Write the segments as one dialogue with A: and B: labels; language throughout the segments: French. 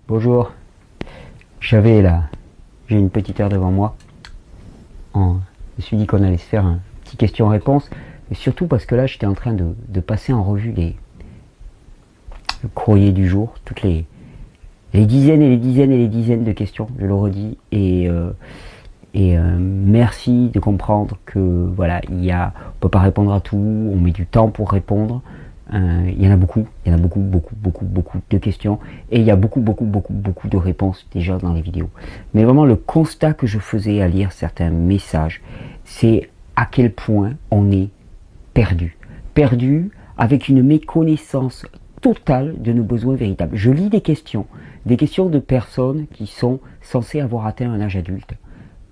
A: Bonjour, j'ai une petite heure devant moi. Je me suis dit qu'on allait se faire un petit question-réponse, et surtout parce que là j'étais en train de passer en revue le courrier du jour, toutes les dizaines et les dizaines et les dizaines de questions, je le redis, et merci de comprendre que voilà, on peut pas répondre à tout, on met du temps pour répondre. Il y en a beaucoup de questions, et il y a beaucoup de réponses déjà dans les vidéos. Mais vraiment, le constat que je faisais à lire certains messages, c'est à quel point on est perdu avec une méconnaissance totale de nos besoins véritables. Je lis des questions de personnes qui sont censées avoir atteint un âge adulte,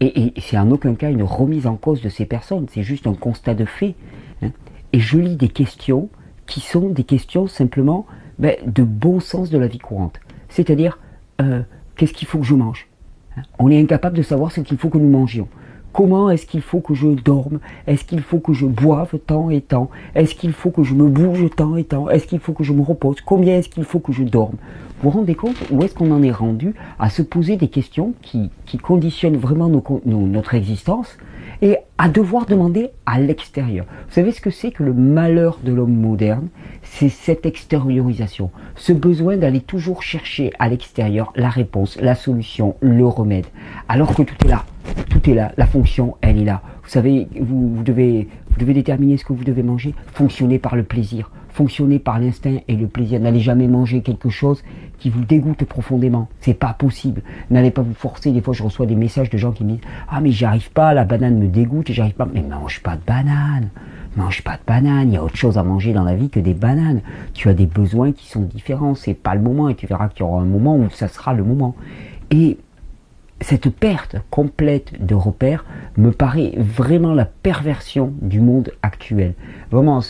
A: et c'est en aucun cas une remise en cause de ces personnes, c'est juste un constat de fait, hein. Et je lis des questions qui sont des questions simplement de bon sens de la vie courante. C'est-à-dire, qu'est-ce qu'il faut que je mange? On est incapable de savoir ce qu'il faut que nous mangions. Comment est-ce qu'il faut que je dorme? Est-ce qu'il faut que je boive tant et tant? Est-ce qu'il faut que je me bouge tant et tant? Est-ce qu'il faut que je me repose? Combien est-ce qu'il faut que je dorme? Vous vous rendez compte où est-ce qu'on en est rendu à se poser des questions qui conditionnent vraiment notre existence, et à devoir demander à l'extérieur. Vous savez ce que c'est que le malheur de l'homme moderne? C'est cette extériorisation, ce besoin d'aller toujours chercher à l'extérieur la réponse, la solution, le remède, alors que tout est là, la fonction, elle est là. Vous savez, vous devez déterminer ce que vous devez manger, fonctionner par le plaisir, fonctionner par l'instinct et le plaisir. N'allez jamais manger quelque chose qui vous dégoûte profondément, c'est pas possible. N'allez pas vous forcer. Des fois je reçois des messages de gens qui me disent « Ah mais j'y arrive pas, la banane me dégoûte, j'arrive pas ». Mais mange pas de banane, il y a autre chose à manger dans la vie que des bananes. Tu as des besoins qui sont différents, c'est pas le moment, et tu verras qu'il y aura un moment où ça sera le moment. Et cette perte complète de repères me paraît vraiment la perversion du monde actuel. Vraiment,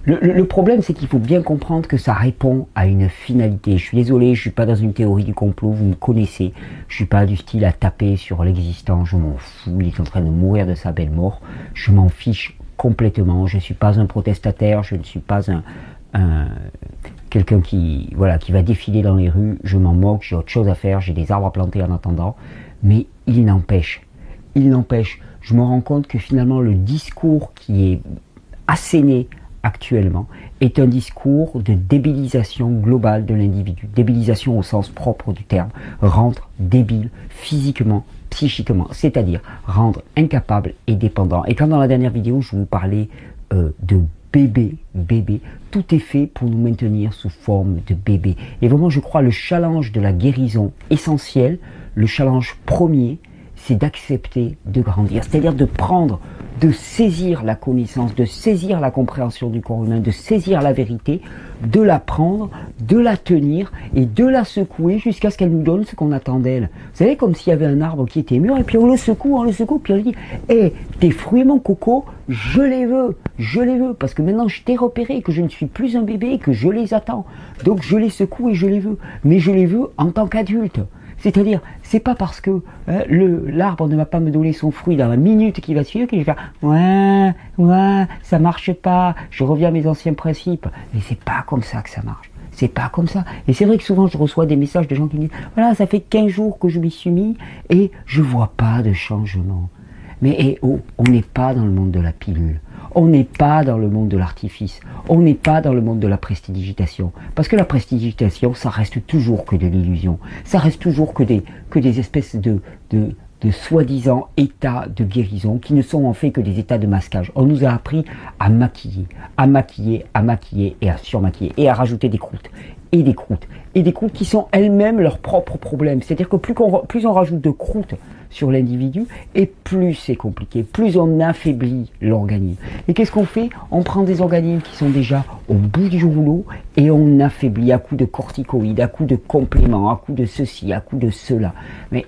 A: le problème, c'est qu'il faut bien comprendre que ça répond à une finalité. Je suis désolé, je suis pas dans une théorie du complot, vous me connaissez. Je suis pas du style à taper sur l'existant, je m'en fous, il est en train de mourir de sa belle mort. Je m'en fiche complètement, je ne suis pas un protestataire, je ne suis pas quelqu'un qui va défiler dans les rues, je m'en moque, j'ai autre chose à faire, j'ai des arbres à planter en attendant. Mais il n'empêche, je me rends compte que finalement le discours qui est asséné actuellement est un discours de débilisation globale de l'individu, débilisation au sens propre du terme, rendre débile physiquement, psychiquement, c'est-à-dire rendre incapable et dépendant. Et quand dans la dernière vidéo je vous parlais de bébé, tout est fait pour nous maintenir sous forme de bébé. Et vraiment, je crois, le challenge de la guérison essentielle, le challenge premier, c'est d'accepter de grandir, c'est-à-dire de saisir la connaissance, de saisir la compréhension du corps humain, de saisir la vérité, de la prendre, de la tenir et de la secouer jusqu'à ce qu'elle nous donne ce qu'on attend d'elle. Vous savez, comme s'il y avait un arbre qui était mûr, et puis on le secoue, puis on lui dit « Hé, tes fruits, mon coco, je les veux, parce que maintenant je t'ai repéré, que je ne suis plus un bébé et que je les attends. Donc je les secoue et je les veux, mais je les veux en tant qu'adulte. » C'est-à-dire, c'est pas parce que l'arbre ne va pas me donner son fruit dans la minute qui va suivre que je vais faire ouais, ça marche pas, je reviens à mes anciens principes. Mais c'est pas comme ça que ça marche. C'est pas comme ça. Et c'est vrai que souvent je reçois des messages de gens qui me disent voilà, ça fait 15 jours que je m'y suis mis et je vois pas de changement. Mais on n'est pas dans le monde de la pilule. On n'est pas dans le monde de l'artifice. On n'est pas dans le monde de la prestidigitation. Parce que la prestidigitation, ça reste toujours que de l'illusion. Ça reste toujours que des espèces de soi-disant états de guérison qui ne sont en fait que des états de masquage. On nous a appris à maquiller et à surmaquiller et à rajouter des croûtes et des croûtes qui sont elles-mêmes leurs propres problèmes. C'est-à-dire que plus on rajoute de croûtes sur l'individu, et plus c'est compliqué, plus on affaiblit l'organisme. Et qu'est-ce qu'on fait? On prend des organismes qui sont déjà au bout du rouleau et on affaiblit à coups de corticoïdes, à coups de compléments, à coups de ceci, à coups de cela. Mais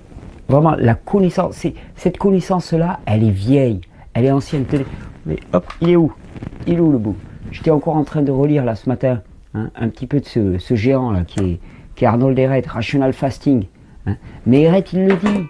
A: vraiment, la connaissance, cette connaissance-là, elle est vieille, elle est ancienne. Mais hop, il est où le bout? J'étais encore en train de relire là ce matin un petit peu de ce géant là qui est Arnold Ehret, Rational Fasting. Mais Ehret, il le dit,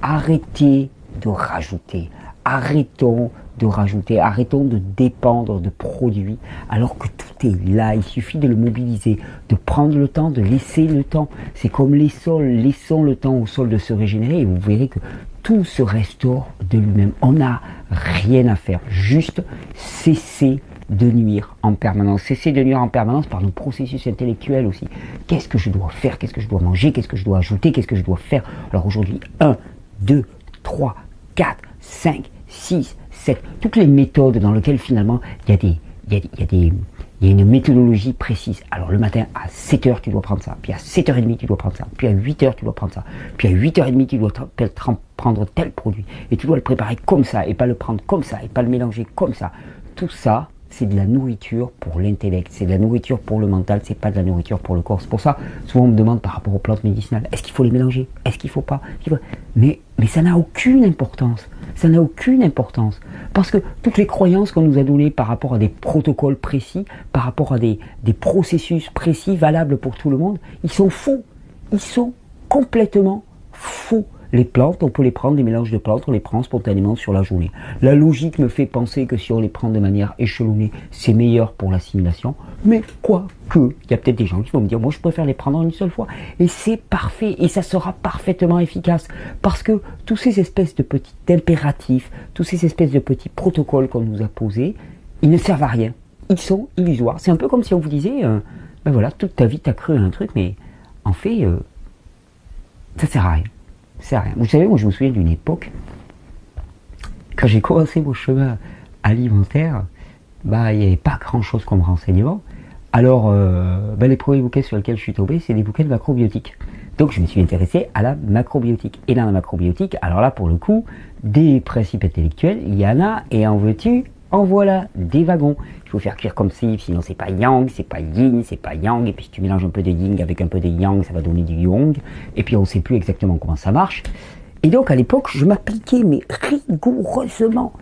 A: arrêtez de rajouter, arrêtons de rajouter, arrêtons de dépendre de produits alors que tout est là, il suffit de le mobiliser, de prendre le temps, de laisser le temps. C'est comme les sols, laissons le temps au sol de se régénérer et vous verrez que tout se restaure de lui-même. On n'a rien à faire, juste cesser de nuire en permanence. Cesser de nuire en permanence par nos processus intellectuels aussi. Qu'est-ce que je dois faire? Qu'est-ce que je dois manger? Qu'est-ce que je dois ajouter? Qu'est-ce que je dois faire? Alors aujourd'hui, 1, 2, 3, 4, 5, 6, 7, toutes les méthodes dans lesquelles finalement il y a une méthodologie précise. Alors le matin à 7h tu dois prendre ça, puis à 7h30 tu dois prendre ça, puis à 8h tu dois prendre ça, puis à 8h30 tu dois prendre tel produit, et tu dois le préparer comme ça, et pas le prendre comme ça, et pas le mélanger comme ça. Tout ça, c'est de la nourriture pour l'intellect, c'est de la nourriture pour le mental, c'est pas de la nourriture pour le corps. C'est pour ça, souvent on me demande par rapport aux plantes médicinales, est-ce qu'il faut les mélanger? Est-ce qu'il faut pas? Mais ça n'a aucune importance. Ça n'a aucune importance. Parce que toutes les croyances qu'on nous a données par rapport à des protocoles précis, par rapport à des processus précis valables pour tout le monde, ils sont faux. Ils sont complètement faux. Les plantes, on peut les prendre, des mélanges de plantes, on les prend spontanément sur la journée. La logique me fait penser que si on les prend de manière échelonnée, c'est meilleur pour l'assimilation. Mais quoique, il y a peut-être des gens qui vont me dire, moi je préfère les prendre en une seule fois. Et c'est parfait, et ça sera parfaitement efficace. Parce que tous ces espèces de petits impératifs, tous ces espèces de petits protocoles qu'on nous a posés, ils ne servent à rien. Ils sont illusoires. C'est un peu comme si on vous disait, ben voilà, toute ta vie t'as cru à un truc, mais en fait, ça sert à rien. C'est rien. Vous savez, moi je me souviens d'une époque, quand j'ai commencé mon chemin alimentaire, bah il n'y avait pas grand chose comme renseignement. Alors, les premiers bouquins sur lesquels je suis tombé, c'est des bouquins de macrobiotique. Donc je me suis intéressé à la macrobiotique. Et dans la macrobiotique, alors là pour le coup, des principes intellectuels, il y en a, et en veux-tu, en voilà, des wagons. Il faut faire cuire comme ci, sinon c'est pas yang, c'est pas yin, c'est pas yang, et puis si tu mélanges un peu de yin avec un peu de yang, ça va donner du yang, et puis on ne sait plus exactement comment ça marche. Et donc à l'époque, je m'appliquais, mais rigoureusement,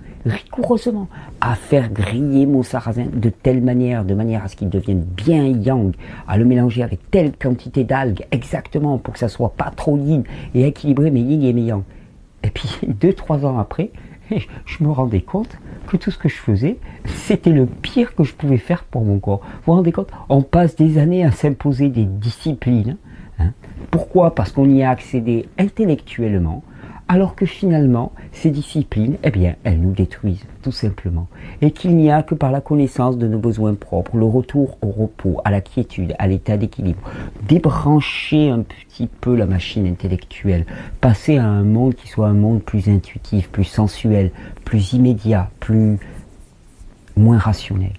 A: à faire griller mon sarrasin de telle manière, de manière à ce qu'il devienne bien yang, à le mélanger avec telle quantité d'algues, exactement, pour que ça soit pas trop yin, et équilibré mes yin et mes yang. Et puis 2-3 ans après, je me rendais compte que tout ce que je faisais, c'était le pire que je pouvais faire pour mon corps. Vous vous rendez compte? On passe des années à s'imposer des disciplines. Pourquoi? Parce qu'on y a accédé intellectuellement, alors que finalement, ces disciplines, eh bien, elles nous détruisent, tout simplement. Et qu'il n'y a que par la connaissance de nos besoins propres, le retour au repos, à la quiétude, à l'état d'équilibre, débrancher un petit peu la machine intellectuelle, passer à un monde qui soit un monde plus intuitif, plus sensuel, plus immédiat, moins rationnel.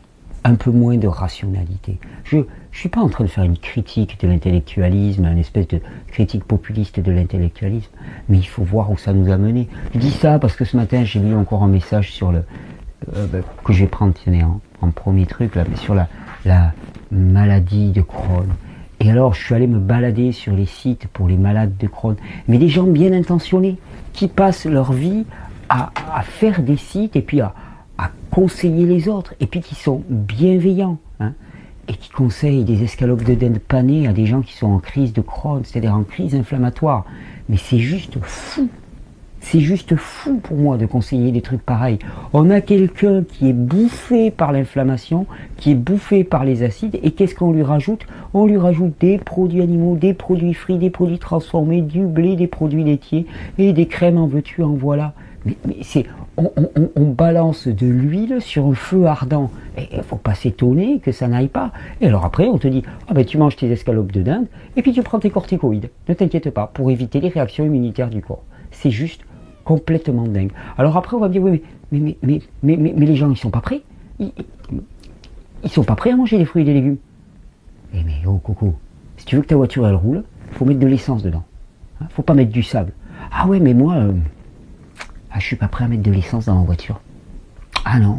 A: Un peu moins de rationalité. Je ne suis pas en train de faire une critique de l'intellectualisme, une espèce de critique populiste de l'intellectualisme, mais il faut voir où ça nous a mené. Je dis ça parce que ce matin, j'ai lu encore un message sur que je vais prendre en premier truc, là, mais sur la maladie de Crohn. Et alors, je suis allé me balader sur les sites pour les malades de Crohn, mais des gens bien intentionnés, qui passent leur vie à faire des sites et puis à conseiller les autres, et puis qui sont bienveillants, et qui conseillent des escalopes de dinde panées à des gens qui sont en crise de Crohn, c'est-à-dire en crise inflammatoire. Mais c'est juste fou. C'est juste fou pour moi de conseiller des trucs pareils. On a quelqu'un qui est bouffé par l'inflammation, qui est bouffé par les acides, et qu'est-ce qu'on lui rajoute? On lui rajoute des produits animaux, des produits frits, des produits transformés, du blé, des produits laitiers, et des crèmes en veux-tu, en voilà. Mais c'est... On balance de l'huile sur un feu ardent. Et il ne faut pas s'étonner que ça n'aille pas. Et alors après, on te dit, tu manges tes escalopes de dinde, et puis tu prends tes corticoïdes. Ne t'inquiète pas, pour éviter les réactions immunitaires du corps. C'est juste complètement dingue. Alors après, on va me dire, oui, mais les gens, ils sont pas prêts. Ils sont pas prêts à manger des fruits et des légumes. Mais oh coco, si tu veux que ta voiture, elle roule, il faut mettre de l'essence dedans. Faut pas mettre du sable. Ah ouais, mais moi... je suis pas prêt à mettre de l'essence dans ma voiture. Ah non.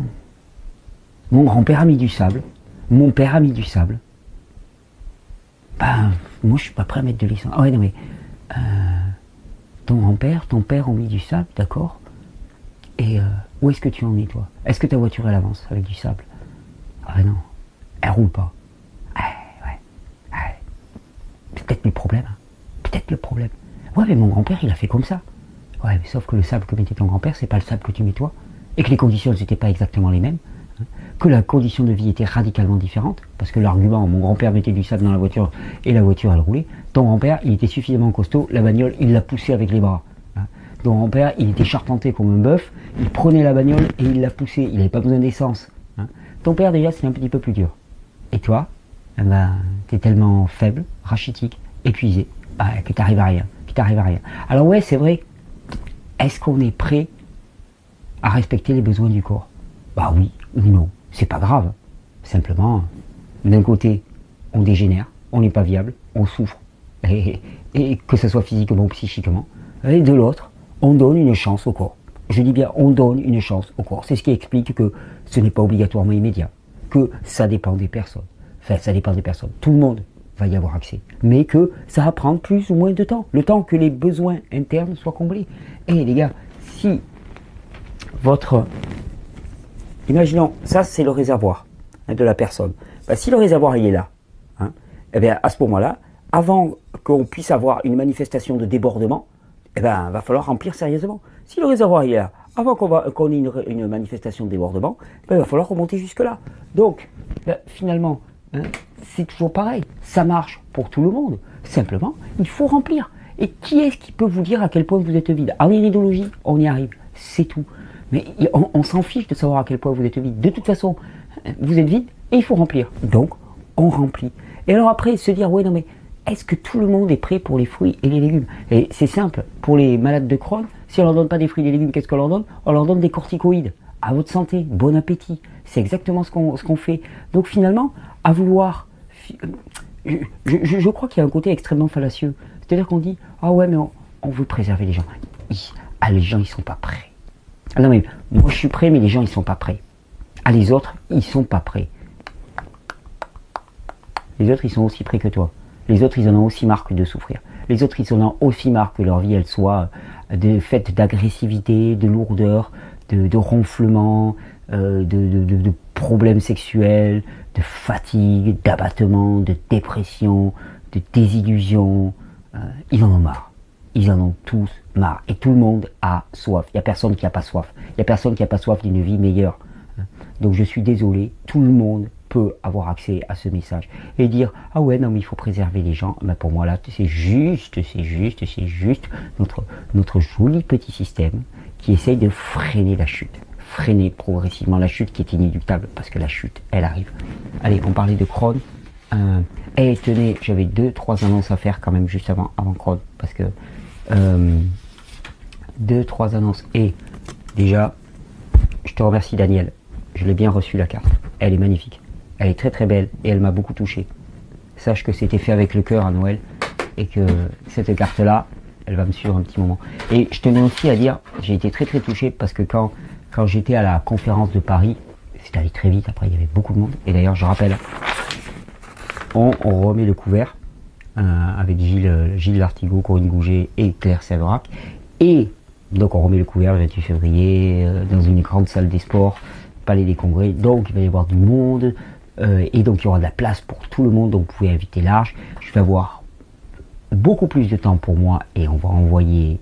A: Mon grand-père a mis du sable. Mon père a mis du sable. Moi je suis pas prêt à mettre de l'essence. Ah ouais, non mais... ton grand-père, ton père ont mis du sable, d'accord. Et où est-ce que tu en es, toi? Est-ce que ta voiture, elle avance avec du sable? Ah non. Elle roule pas. Peut-être le problème. Peut-être le problème. Ouais, mais mon grand-père, il a fait comme ça. Ouais, mais sauf que le sable que mettait ton grand-père, c'est pas le sable que tu mets toi. et que les conditions n'étaient pas exactement les mêmes, hein, que la condition de vie était radicalement différente, parce que l'argument, mon grand-père mettait du sable dans la voiture et la voiture elle roulait, ton grand-père il était suffisamment costaud, la bagnole il l'a poussé avec les bras. Hein. Ton grand-père il était charpenté comme un bœuf, il prenait la bagnole et il l'a poussé, il n'avait pas besoin d'essence. Hein. Ton père déjà c'est un petit peu plus dur. Et toi, eh ben, t'es tellement faible, rachitique, épuisé, que t'arrives à rien, Alors ouais c'est vrai, est-ce qu'on est prêt à respecter les besoins du corps? Bah oui ou non, c'est pas grave. Simplement, d'un côté, on dégénère, on n'est pas viable, on souffre, et que ce soit physiquement ou psychiquement. Et de l'autre, on donne une chance au corps. Je dis bien, on donne une chance au corps. C'est ce qui explique que ce n'est pas obligatoirement immédiat, que ça dépend des personnes. Enfin, ça dépend des personnes. Tout le monde va y avoir accès, mais que ça va prendre plus ou moins de temps, le temps que les besoins internes soient comblés. Et les gars, si votre... Imaginons, ça c'est le réservoir de la personne. Ben, si le réservoir il est là, hein, eh bien, à ce moment-là, avant qu'on puisse avoir une manifestation de débordement, eh ben, va falloir remplir sérieusement. Si le réservoir il est là, avant qu'on ait une manifestation de débordement, ben, il va falloir remonter jusque-là. Donc, ben, finalement, hein, c'est toujours pareil, ça marche pour tout le monde. Simplement, il faut remplir. Et qui est-ce qui peut vous dire à quel point vous êtes vide? En iridologie, on y arrive, c'est tout. Mais on s'en fiche de savoir à quel point vous êtes vide. De toute façon, vous êtes vide et il faut remplir. Donc, on remplit. Et alors après, se dire, ouais, non mais, est-ce que tout le monde est prêt pour les fruits et les légumes? Et c'est simple, pour les malades de Crohn, si on leur donne pas des fruits et des légumes, qu'est-ce qu'on leur donne? On leur donne des corticoïdes. À votre santé, bon appétit. C'est exactement ce qu'on fait. Donc finalement, à vouloir... Je crois qu'il y a un côté extrêmement fallacieux. C'est-à-dire qu'on dit, ah ouais, mais on veut préserver les gens. Les gens, ils sont pas prêts. Ah non mais moi je suis prêt, mais les gens ils sont pas prêts. Les autres ils sont pas prêts. Les autres ils sont aussi prêts que toi. Les autres ils en ont aussi marre que de souffrir. Les autres ils en ont aussi marre que leur vie elle soit faite d'agressivité, de lourdeur, de ronflement, de problèmes sexuels, de fatigue, d'abattement, de dépression, de désillusion. Ils en ont marre. Ils en ont tous marre. Et tout le monde a soif. Il n'y a personne qui n'a pas soif. Il n'y a personne qui n'a pas soif d'une vie meilleure. Donc je suis désolé, tout le monde peut avoir accès à ce message. Et dire, ah ouais, non mais il faut préserver les gens. Ben pour moi là, c'est juste notre joli petit système qui essaye de freiner la chute. Freiner progressivement la chute qui est inéluctable. Parce que la chute, elle arrive. Allez, on parlait de Crohn. Et tenez, j'avais 2-3 annonces à faire quand même juste avant Crohn. Parce que 2-3 annonces. Et déjà, je te remercie Daniel, je l'ai bien reçu la carte, elle est magnifique, elle est très très belle et elle m'a beaucoup touché. Sache que c'était fait avec le cœur à Noël et que cette carte là, elle va me suivre un petit moment. Et je tenais aussi à dire, j'ai été très très touché parce que quand j'étais à la conférence de Paris, c'est allé très vite, après il y avait beaucoup de monde, et d'ailleurs je rappelle, on remet le couvert avec Gilles Lartigot, Corinne Gouget et Claire Séverac. Et donc on remet le couvert le 28 février dans une grande salle des sports, Palais des Congrès. Donc il va y avoir du monde et donc il y aura de la place pour tout le monde. Donc vous pouvez inviter large. Je vais avoir beaucoup plus de temps pour moi et on va envoyer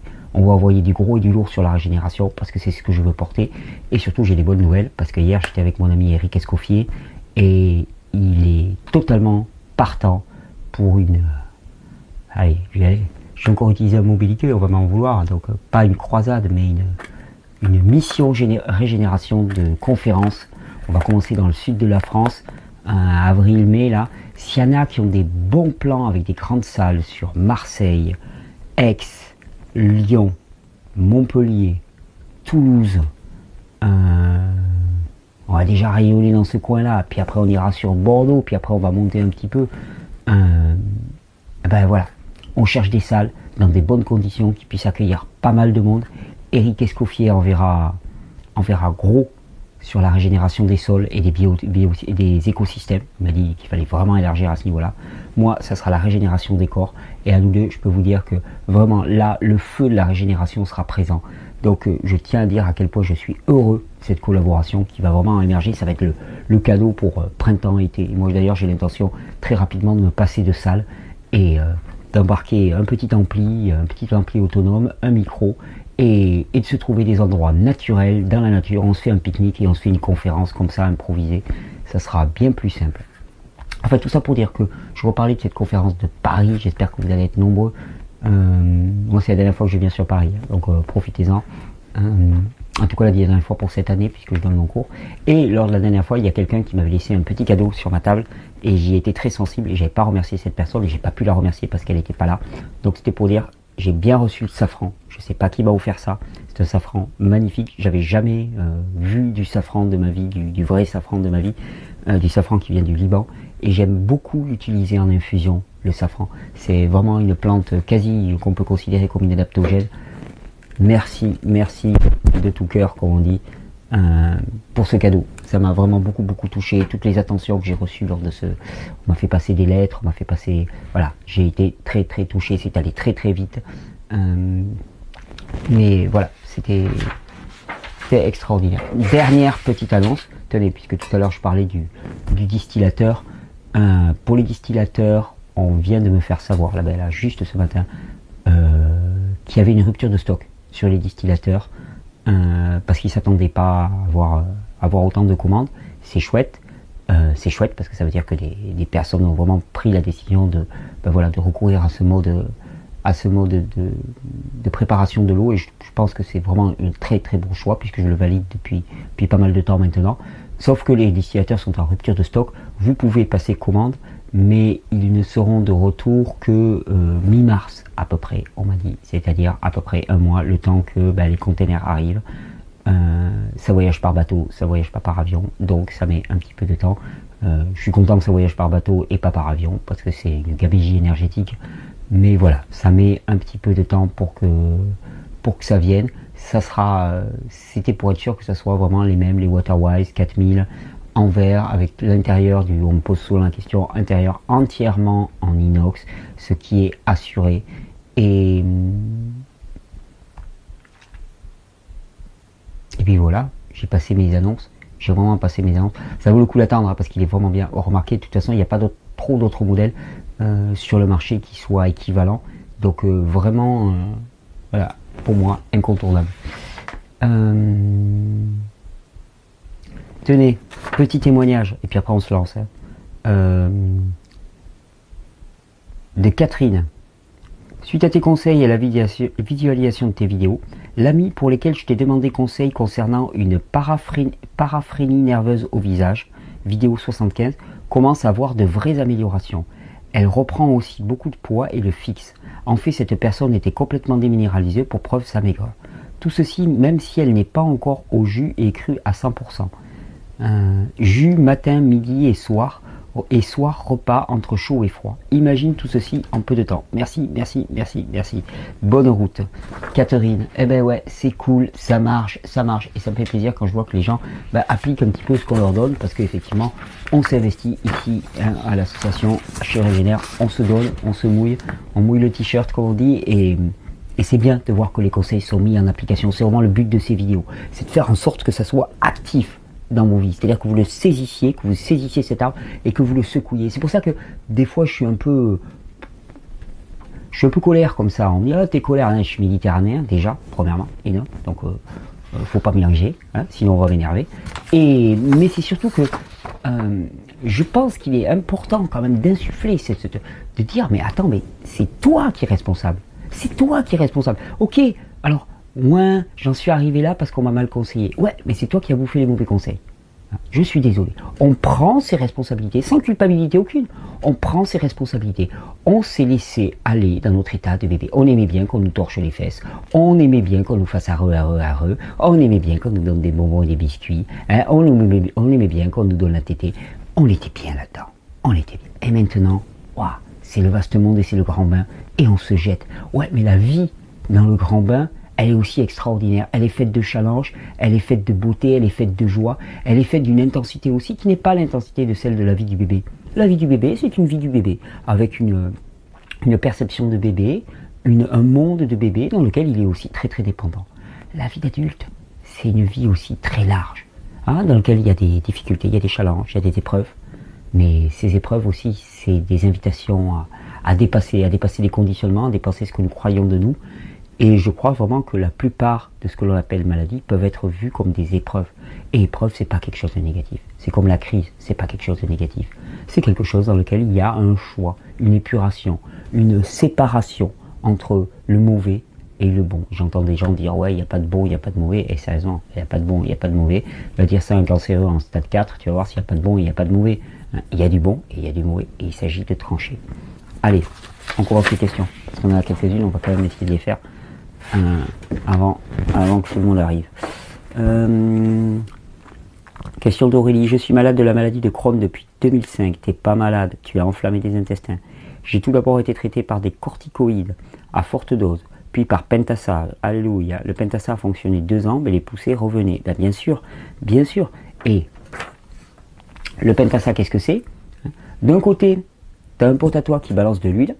A: du gros et du lourd sur la régénération parce que c'est ce que je veux porter. Et surtout j'ai des bonnes nouvelles parce que hier j'étais avec mon ami Eric Escoffier et il est totalement partant pour une... Allez, j'ai encore utilisé un mobilité, on va m'en vouloir, donc pas une croisade, mais une mission régénération de conférences. On va commencer dans le sud de la France, avril-mai là. S'il y en a qui ont des bons plans avec des grandes salles sur Marseille, Aix, Lyon, Montpellier, Toulouse, on va déjà rayonner dans ce coin-là, puis après on ira sur Bordeaux, puis après on va monter un petit peu. Ben voilà, on cherche des salles dans des bonnes conditions qui puissent accueillir pas mal de monde. Eric Escoffier enverra gros sur la régénération des sols et des écosystèmes. Il m'a dit qu'il fallait vraiment élargir à ce niveau-là. Moi, ça sera la régénération des corps. Et à nous deux, je peux vous dire que vraiment là, le feu de la régénération sera présent. Donc je tiens à dire à quel point je suis heureux de cette collaboration qui va vraiment émerger. Ça va être le cadeau pour printemps-été. Moi d'ailleurs, j'ai l'intention très rapidement de me passer de salle et d'embarquer un petit ampli autonome, un micro et de se trouver des endroits naturels dans la nature. On se fait un pique-nique et on se fait une conférence comme ça improvisée. Ça sera bien plus simple. Enfin, tout ça pour dire que je reparlais de cette conférence de Paris. J'espère que vous allez être nombreux. Moi, c'est la dernière fois que je viens sur Paris, donc profitez-en. En tout cas, la dernière fois pour cette année, puisque je donne mon cours. Et lors de la dernière fois, il y a quelqu'un qui m'avait laissé un petit cadeau sur ma table, et j'y étais très sensible, et j'avais pas remercié cette personne, et j'ai pas pu la remercier parce qu'elle n'était pas là. Donc c'était pour dire, j'ai bien reçu le safran. Je sais pas qui m'a offert ça. C'est un safran magnifique. J'avais jamais vu du safran de ma vie, du vrai safran de ma vie, du safran qui vient du Liban. Et j'aime beaucoup l'utiliser en infusion, le safran. C'est vraiment une plante quasi qu'on peut considérer comme une adaptogène. Merci, merci de tout cœur, comme on dit, pour ce cadeau. Ça m'a vraiment beaucoup touché. Toutes les attentions que j'ai reçues lors de ce... On m'a fait passer des lettres, on m'a fait passer... Voilà, j'ai été très touché, c'est allé très vite. Mais voilà, c'était extraordinaire. Dernière petite annonce. Tenez, puisque tout à l'heure je parlais du distillateur. Pour les distillateurs, on vient de me faire savoir, là, juste ce matin, qu'il y avait une rupture de stock sur les distillateurs, parce qu'ils ne s'attendaient pas à avoir autant de commandes. C'est chouette parce que ça veut dire que des personnes ont vraiment pris la décision de recourir à ce mode de préparation de l'eau, et je pense que c'est vraiment un très bon choix, puisque je le valide depuis pas mal de temps maintenant. Sauf que les distillateurs sont en rupture de stock. Vous pouvez passer commande, mais ils ne seront de retour que mi-mars à peu près, on m'a dit, c'est-à-dire à peu près un mois, le temps que les containers arrivent. Ça voyage par bateau, ça voyage pas par avion, donc ça met un petit peu de temps. Je suis content que ça voyage par bateau et pas par avion, parce que c'est une gabegie énergétique, mais voilà, ça met un petit peu de temps pour que ça vienne. Ça sera, c'était pour être sûr que ça soit vraiment les mêmes, les Waterwise 4000 en verre, avec l'intérieur on me pose souvent la question, intérieur entièrement en inox, ce qui est assuré. Et puis voilà, j'ai passé mes annonces, j'ai vraiment passé mes annonces. Ça vaut le coup d'attendre, hein, parce qu'il est vraiment bien. Remarquez, de toute façon, il n'y a pas trop d'autres modèles sur le marché qui soient équivalents. Donc vraiment, voilà, pour moi, incontournable. Tenez, petit témoignage, et puis après on se lance. De Catherine. Suite à tes conseils et à la visualisation de tes vidéos, l'ami pour lesquels je t'ai demandé conseil concernant une paraphrénie nerveuse au visage, vidéo 75, commence à avoir de vraies améliorations. Elle reprend aussi beaucoup de poids et le fixe. En fait, cette personne était complètement déminéralisée, pour preuve sa maigreur. Tout ceci, même si elle n'est pas encore au jus et crue à 100%. Jus matin, midi et soir repas entre chaud et froid. Imagine tout ceci en peu de temps. Merci. Bonne route. Catherine, eh ben ouais, c'est cool, ça marche. Et ça me fait plaisir quand je vois que les gens appliquent un petit peu ce qu'on leur donne, parce qu'effectivement, on s'investit ici à l'association chez Régénère, on se donne, on se mouille, on mouille le t-shirt comme on dit, et c'est bien de voir que les conseils sont mis en application. C'est vraiment le but de ces vidéos, c'est de faire en sorte que ça soit actif dans vos vies, c'est-à-dire que vous le saisissiez, cet arbre et que vous le secouiez. C'est pour ça que des fois je suis un peu colère comme ça. On me dit ah t'es colère, hein, je suis méditerranéen déjà premièrement, et non, donc faut pas mélanger, hein, sinon on va m'énerver. Mais c'est surtout que je pense qu'il est important quand même d'insuffler de dire mais attends, mais c'est toi qui es responsable. C'est toi qui es responsable. Ok, alors moi, j'en suis arrivé là parce qu'on m'a mal conseillé. Ouais, mais c'est toi qui as bouffé les mauvais conseils. Je suis désolé. On prend ses responsabilités, sans culpabilité aucune. On prend ses responsabilités. On s'est laissé aller dans notre état de bébé. On aimait bien qu'on nous torche les fesses. On aimait bien qu'on nous fasse arreux. On aimait bien qu'on nous donne des bonbons et des biscuits. Hein. On aimait bien qu'on nous donne la tétée. On était bien là-dedans. On était bien. Et maintenant, ouah, c'est le vaste monde et c'est le grand bain. Et on se jette. Ouais, mais la vie dans le grand bain, elle est aussi extraordinaire. Elle est faite de challenge, elle est faite de beauté, elle est faite de joie, elle est faite d'une intensité aussi qui n'est pas l'intensité de celle de la vie du bébé. La vie du bébé, c'est une vie du bébé, avec une perception de bébé, un monde de bébé dans lequel il est aussi très dépendant. La vie d'adulte, c'est une vie aussi très large, hein, dans lequel il y a des difficultés, il y a des challenges, il y a des épreuves. Mais ces épreuves aussi, c'est des invitations à dépasser les conditionnements, à dépasser ce que nous croyons de nous, Et je crois vraiment que la plupart de ce que l'on appelle maladie peuvent être vues comme des épreuves. Et épreuve, c'est pas quelque chose de négatif. C'est comme la crise, c'est pas quelque chose de négatif. C'est quelque chose dans lequel il y a un choix, une épuration, une séparation entre le mauvais et le bon. J'entends des gens dire ouais, il n'y a pas de bon, il n'y a pas de mauvais, et c'est raison, il n'y a pas de bon, il n'y a pas de mauvais. Va dire ça à un cancéreux en stade 4, tu vas voir s'il n'y a pas de bon, il n'y a pas de mauvais. Il y a du bon et il y a du mauvais, et il s'agit de trancher. Allez, on commence les questions, parce qu'on en a quelques-unes, on va quand même essayer de les faire avant que tout le monde arrive. Question d'Aurélie. Je suis malade de la maladie de Crohn depuis 2005. T'es pas malade, tu as enflammé des intestins. J'ai tout d'abord été traité par des corticoïdes à forte dose, puis par Pentasa. Alléluia. Le Pentasa a fonctionné 2 ans, mais les poussées revenaient. Ben, bien sûr, bien sûr. Et le Pentasa, qu'est-ce que c'est? D'un côté, tu as un pote à toi qui balance de l'huile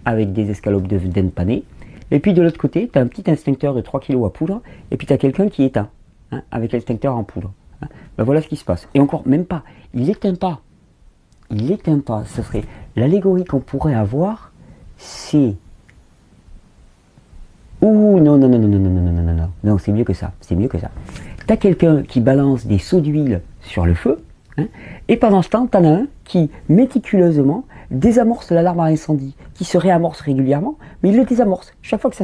A: avec des escalopes de dinde panée. Et puis de l'autre côté, tu as un petit extincteur de 3 kg à poudre, et puis tu as quelqu'un qui éteint, avec l'extincteur en poudre. Ben voilà ce qui se passe. Et encore, même pas, il n'éteint pas. Il n'éteint pas. Ce serait l'allégorie qu'on pourrait avoir, c'est... Ouh, non, non, non, non, non, non, non, non, non, non, non, c'est mieux que ça, c'est mieux que ça. Tu as quelqu'un qui balance des seaux d'huile sur le feu, et pendant ce temps, tu en as un qui, méticuleusement, désamorce l'alarme à incendie, qui se réamorce régulièrement, mais il le désamorce. Chaque fois que ça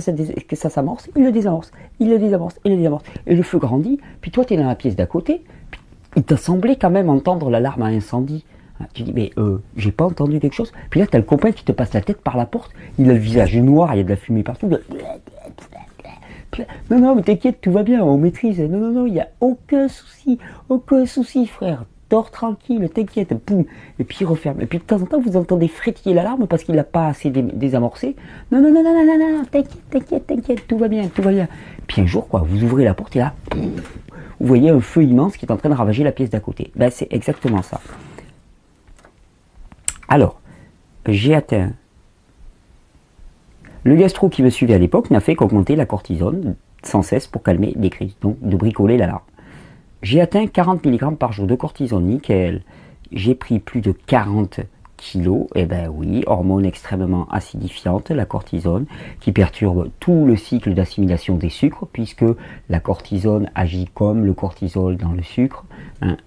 A: s'amorce, il le désamorce, il le désamorce, il le désamorce. Et le feu grandit, puis toi tu es dans la pièce d'à côté, puis il t'a semblé quand même entendre l'alarme à incendie. Tu dis, mais j'ai pas entendu quelque chose. Puis là, tu as le copain qui te passe la tête par la porte, il a le visage noir, il y a de la fumée partout. Non, non, mais t'inquiète, tout va bien, on maîtrise. Non, non, non, il n'y a aucun souci, frère. Dors tranquille, t'inquiète, boum, et puis il referme. Et puis de temps en temps, vous entendez frétiller l'alarme parce qu'il n'a pas assez désamorcé. Non, non, non, non, non, non, non, t'inquiète, tout va bien, tout va bien. Puis un jour, quoi, vous ouvrez la porte et là, vous voyez un feu immense qui est en train de ravager la pièce d'à côté. Ben, c'est exactement ça. Alors, j'ai atteint... Le gastro qui me suivait à l'époque n'a fait qu'augmenter la cortisone sans cesse pour calmer les crises, donc de bricoler l'alarme. J'ai atteint 40 mg par jour de cortisone, nickel. J'ai pris plus de 40 kilos, et ben oui, hormone extrêmement acidifiante, la cortisone, qui perturbe tout le cycle d'assimilation des sucres, puisque la cortisone agit comme le cortisol dans le sucre,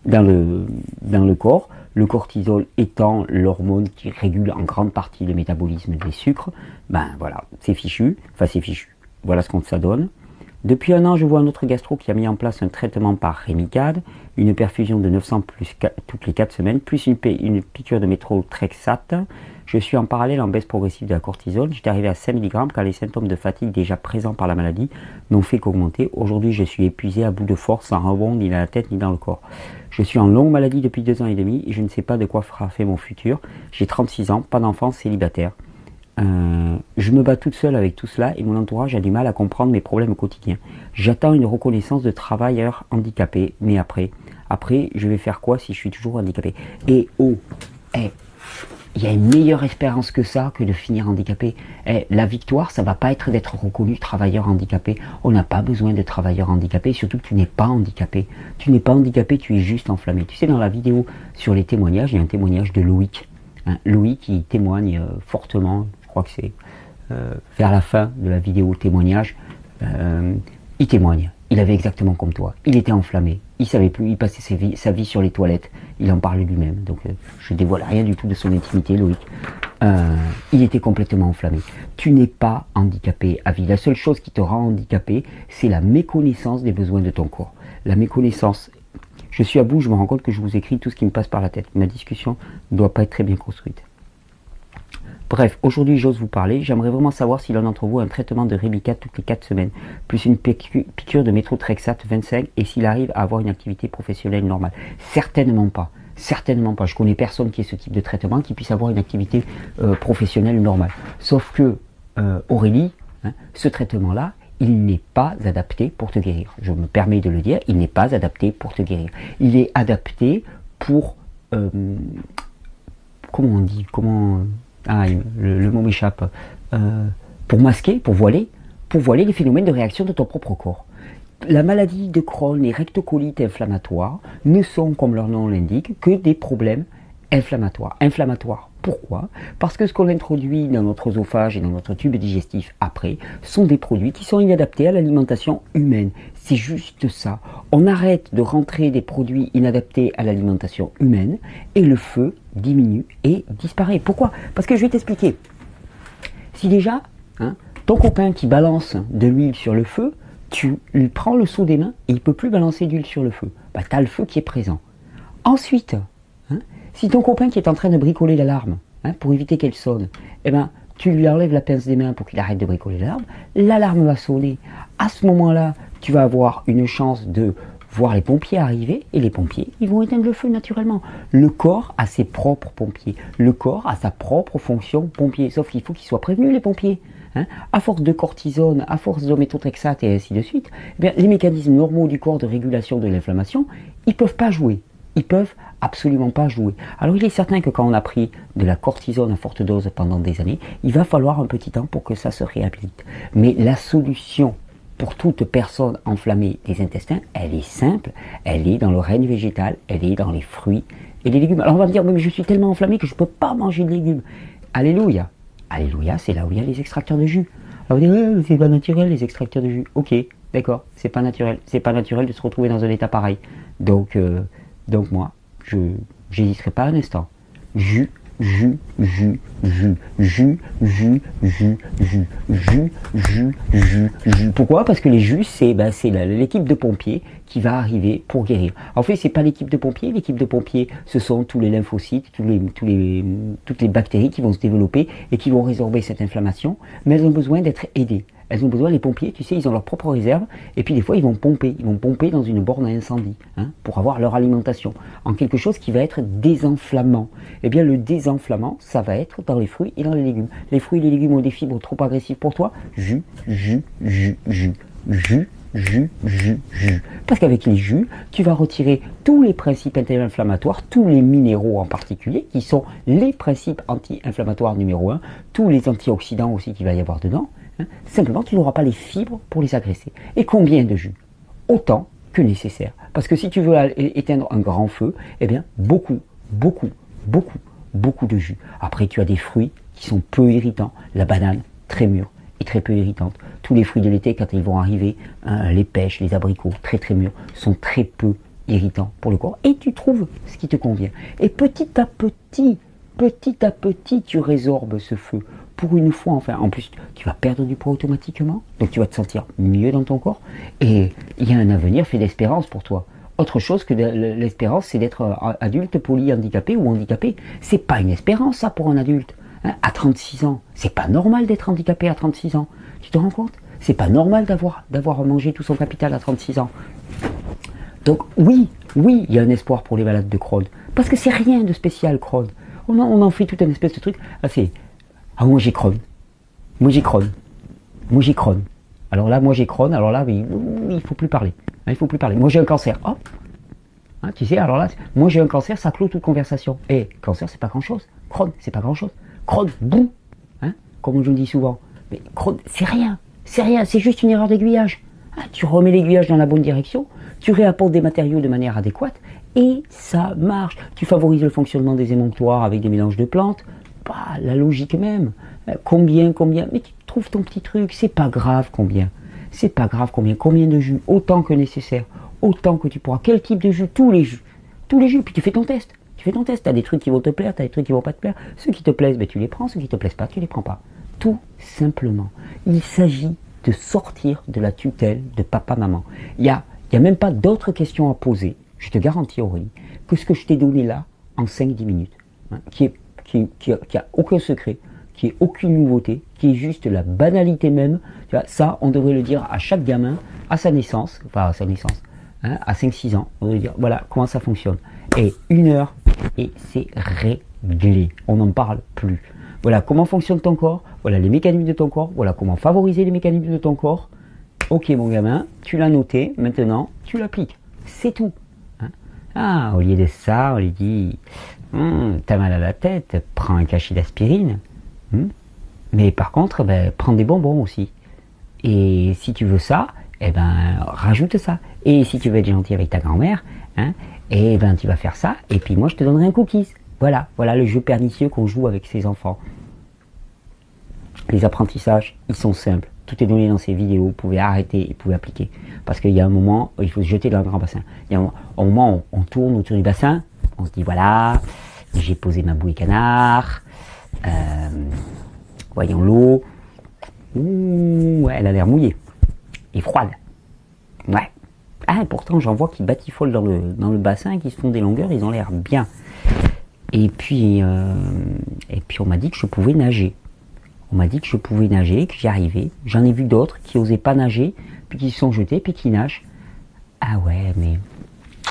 A: dans le corps. Le cortisol étant l'hormone qui régule en grande partie le métabolisme des sucres, ben voilà, c'est fichu, voilà ce qu'on ça donne. Depuis 1 an, je vois un autre gastro qui a mis en place un traitement par Rémicade, une perfusion de 900 plus toutes les 4 semaines, plus une piqûre de méthotrexate. Je suis en parallèle en baisse progressive de la cortisone. J'étais arrivé à 5 mg car les symptômes de fatigue déjà présents par la maladie n'ont fait qu'augmenter. Aujourd'hui, je suis épuisé à bout de force, sans rebond ni dans la tête ni dans le corps. Je suis en longue maladie depuis 2 ans et demi et je ne sais pas de quoi fera fait mon futur. J'ai 36 ans, pas d'enfant, célibataire. Je me bats toute seule avec tout cela et mon entourage a du mal à comprendre mes problèmes quotidiens. J'attends une reconnaissance de travailleur handicapé, mais après, je vais faire quoi si je suis toujours handicapé? Et il y a une meilleure espérance que ça, que de finir handicapé. La victoire, ça va pas être d'être reconnu travailleur handicapé. On n'a pas besoin de travailleur handicapé, surtout que tu n'es pas handicapé. Tu n'es pas handicapé, tu es juste enflammé. Tu sais, dans la vidéo sur les témoignages, il y a un témoignage de Loïc. Loïc qui témoigne fortement, je crois que c'est vers la fin de la vidéo témoignage, il témoigne. Il avait exactement comme toi. Il était enflammé. Il savait plus. Il passait sa vie sur les toilettes. Il en parlait lui-même. Donc je dévoile rien du tout de son intimité, Loïc. Il était complètement enflammé. Tu n'es pas handicapé à vie. La seule chose qui te rend handicapé, c'est la méconnaissance des besoins de ton corps. La méconnaissance. Je suis à bout, je me rends compte que je vous écris tout ce qui me passe par la tête. Ma discussion ne doit pas être très bien construite. Bref, aujourd'hui j'ose vous parler. J'aimerais vraiment savoir si l'un d'entre vous a un traitement de Rémicade toutes les 4 semaines, plus une piqûre de méthotrexate 25, et s'il arrive à avoir une activité professionnelle normale. Certainement pas. Certainement pas. Je connais personne qui ait ce type de traitement qui puisse avoir une activité professionnelle normale. Sauf que, Aurélie, ce traitement-là, il n'est pas adapté pour te guérir. Je me permets de le dire, il n'est pas adapté pour te guérir. Il est adapté pour... comment on dit, le mot m'échappe. Pour masquer, pour voiler les phénomènes de réaction de ton propre corps. La maladie de Crohn et rectocolites inflammatoires ne sont, comme leur nom l'indique, que des problèmes inflammatoires. Pourquoi? Parce que ce qu'on introduit dans notre œsophage et dans notre tube digestif après sont des produits qui sont inadaptés à l'alimentation humaine. C'est juste ça. On arrête de rentrer des produits inadaptés à l'alimentation humaine et le feu diminue et disparaît. Pourquoi? Parce que je vais t'expliquer. Si déjà, ton copain qui balance de l'huile sur le feu, tu lui prends le seau des mains et il ne peut plus balancer d'huile sur le feu. Tu as le feu qui est présent. Ensuite, si ton copain qui est en train de bricoler l'alarme, pour éviter qu'elle sonne, tu lui enlèves la pince des mains pour qu'il arrête de bricoler l'alarme va sonner. À ce moment-là, tu vas avoir une chance de voir les pompiers arriver, et les pompiers, ils vont éteindre le feu naturellement. Le corps a ses propres pompiers. Le corps a sa propre fonction pompier. Sauf qu'il faut qu'ils soient prévenus, les pompiers. À force de cortisone, à force de méthotrexate et ainsi de suite, les mécanismes normaux du corps de régulation de l'inflammation, ils ne peuvent pas jouer. Ils peuvent absolument pas jouer. Alors il est certain que quand on a pris de la cortisone à forte dose pendant des années, il va falloir un petit temps pour que ça se réhabilite. Mais la solution pour toute personne enflammée des intestins, elle est simple, elle est dans le règne végétal, elle est dans les fruits et les légumes. Alors on va me dire, mais je suis tellement enflammé que je ne peux pas manger de légumes. Alléluia. Alléluia, c'est là où il y a les extracteurs de jus. Alors vous dites, c'est pas naturel les extracteurs de jus. Ok, d'accord, c'est pas naturel. C'est pas naturel de se retrouver dans un état pareil. Donc moi, je n'hésiterai pas un instant. Jus. Pourquoi? Parce que les jus, c'est l'équipe de pompiers qui va arriver pour guérir. En fait, c'est pas l'équipe de pompiers. L'équipe de pompiers, ce sont tous les lymphocytes, toutes les bactéries qui vont se développer et qui vont résorber cette inflammation, mais elles ont besoin d'être aidées. Elles ont besoin, les pompiers, tu sais, ils ont leur propre réserve, et puis des fois ils vont pomper dans une borne à incendie, pour avoir leur alimentation, en quelque chose qui va être désenflammant. Eh bien le désenflammant, ça va être dans les fruits et dans les légumes. Les fruits et les légumes ont des fibres trop agressives pour toi, jus. Parce qu'avec les jus, tu vas retirer tous les principes anti-inflammatoires, tous les minéraux en particulier, qui sont les principes anti-inflammatoires numéro 1, tous les antioxydants aussi qu'il va y avoir dedans. Simplement, tu n'auras pas les fibres pour les agresser. Et combien de jus? Autant que nécessaire. Parce que si tu veux éteindre un grand feu, eh bien, beaucoup de jus. Après, tu as des fruits qui sont peu irritants. La banane, très mûre et très peu irritante. Tous les fruits de l'été, quand ils vont arriver, les pêches, les abricots, très très mûrs, sont très peu irritants pour le corps. Et tu trouves ce qui te convient. Et petit à petit, tu résorbes ce feu. Pour une fois, enfin, en plus, tu vas perdre du poids automatiquement, donc tu vas te sentir mieux dans ton corps, et il y a un avenir fait d'espérance pour toi. Autre chose que l'espérance, c'est d'être adulte polyhandicapé ou handicapé. C'est pas une espérance, ça, pour un adulte. À 36 ans, c'est pas normal d'être handicapé à 36 ans. Tu te rends compte? C'est pas normal d'avoir mangé tout son capital à 36 ans. Donc oui, il y a un espoir pour les malades de Crohn, parce que c'est rien de spécial, Crohn. On en fait tout un espèce de truc. Moi j'ai Crohn. Alors là, moi j'ai Crohn. Alors là, il faut plus parler. Il faut plus parler. Moi j'ai un cancer. Hop. Tu sais, alors là, moi j'ai un cancer, ça clôt toute conversation. Cancer, c'est pas grand chose. Crohn, c'est pas grand chose. Crohn, boum. Comme je le dis souvent. Mais Crohn, c'est rien. C'est juste une erreur d'aiguillage. Tu remets l'aiguillage dans la bonne direction, tu réapportes des matériaux de manière adéquate, et ça marche. Tu favorises le fonctionnement des émonctoires avec des mélanges de plantes. La logique même. Combien, mais tu trouves ton petit truc, c'est pas grave combien. Combien de jus, autant que nécessaire, autant que tu pourras. Quel type de jus? Tous les jus, puis tu fais ton test. Tu as des trucs qui vont te plaire, tu as des trucs qui vont pas te plaire. Ceux qui te plaisent, tu les prends, ceux qui te plaisent pas, tu les prends pas. Tout simplement. Il s'agit de sortir de la tutelle de papa-maman. Il y a même pas d'autres questions à poser, je te garantis Aurélie, que ce que je t'ai donné là en 5-10 minutes, qui a aucun secret, qui est aucune nouveauté, qui est juste la banalité même. Tu vois, ça, on devrait le dire à chaque gamin, à sa naissance, à 5-6 ans, on devrait dire, voilà comment ça fonctionne. Et 1 heure, et c'est réglé. On n'en parle plus. Voilà comment fonctionne ton corps, voilà les mécanismes de ton corps, voilà comment favoriser les mécanismes de ton corps. Ok mon gamin, tu l'as noté, maintenant tu l'appliques. C'est tout. Au lieu de ça, on lui dit, t'as mal à la tête, prends un cachet d'aspirine. Mais par contre, prends des bonbons aussi. Et si tu veux ça, rajoute ça. Et si tu veux être gentil avec ta grand-mère, tu vas faire ça, et puis moi je te donnerai un cookies. Voilà, voilà le jeu pernicieux qu'on joue avec ses enfants. Les apprentissages, ils sont simples. Tout est donné dans ces vidéos, vous pouvez arrêter et vous pouvez appliquer. Parce qu'il y a un moment, il faut se jeter dans le grand bassin. Il y a un moment où on tourne autour du bassin, on se dit voilà, j'ai posé ma bouée canard, voyons l'eau. Ouh, ouais, elle a l'air mouillée et froide. Ouais. Ah, pourtant j'en vois qui batifolent dans le bassin, qui se font des longueurs, ils ont l'air bien. Et puis on m'a dit que je pouvais nager. On m'a dit que je pouvais nager, que j'y arrivais. J'en ai vu d'autres qui n'osaient pas nager, puis qui se sont jetés, puis qui nagent. Ah ouais, mais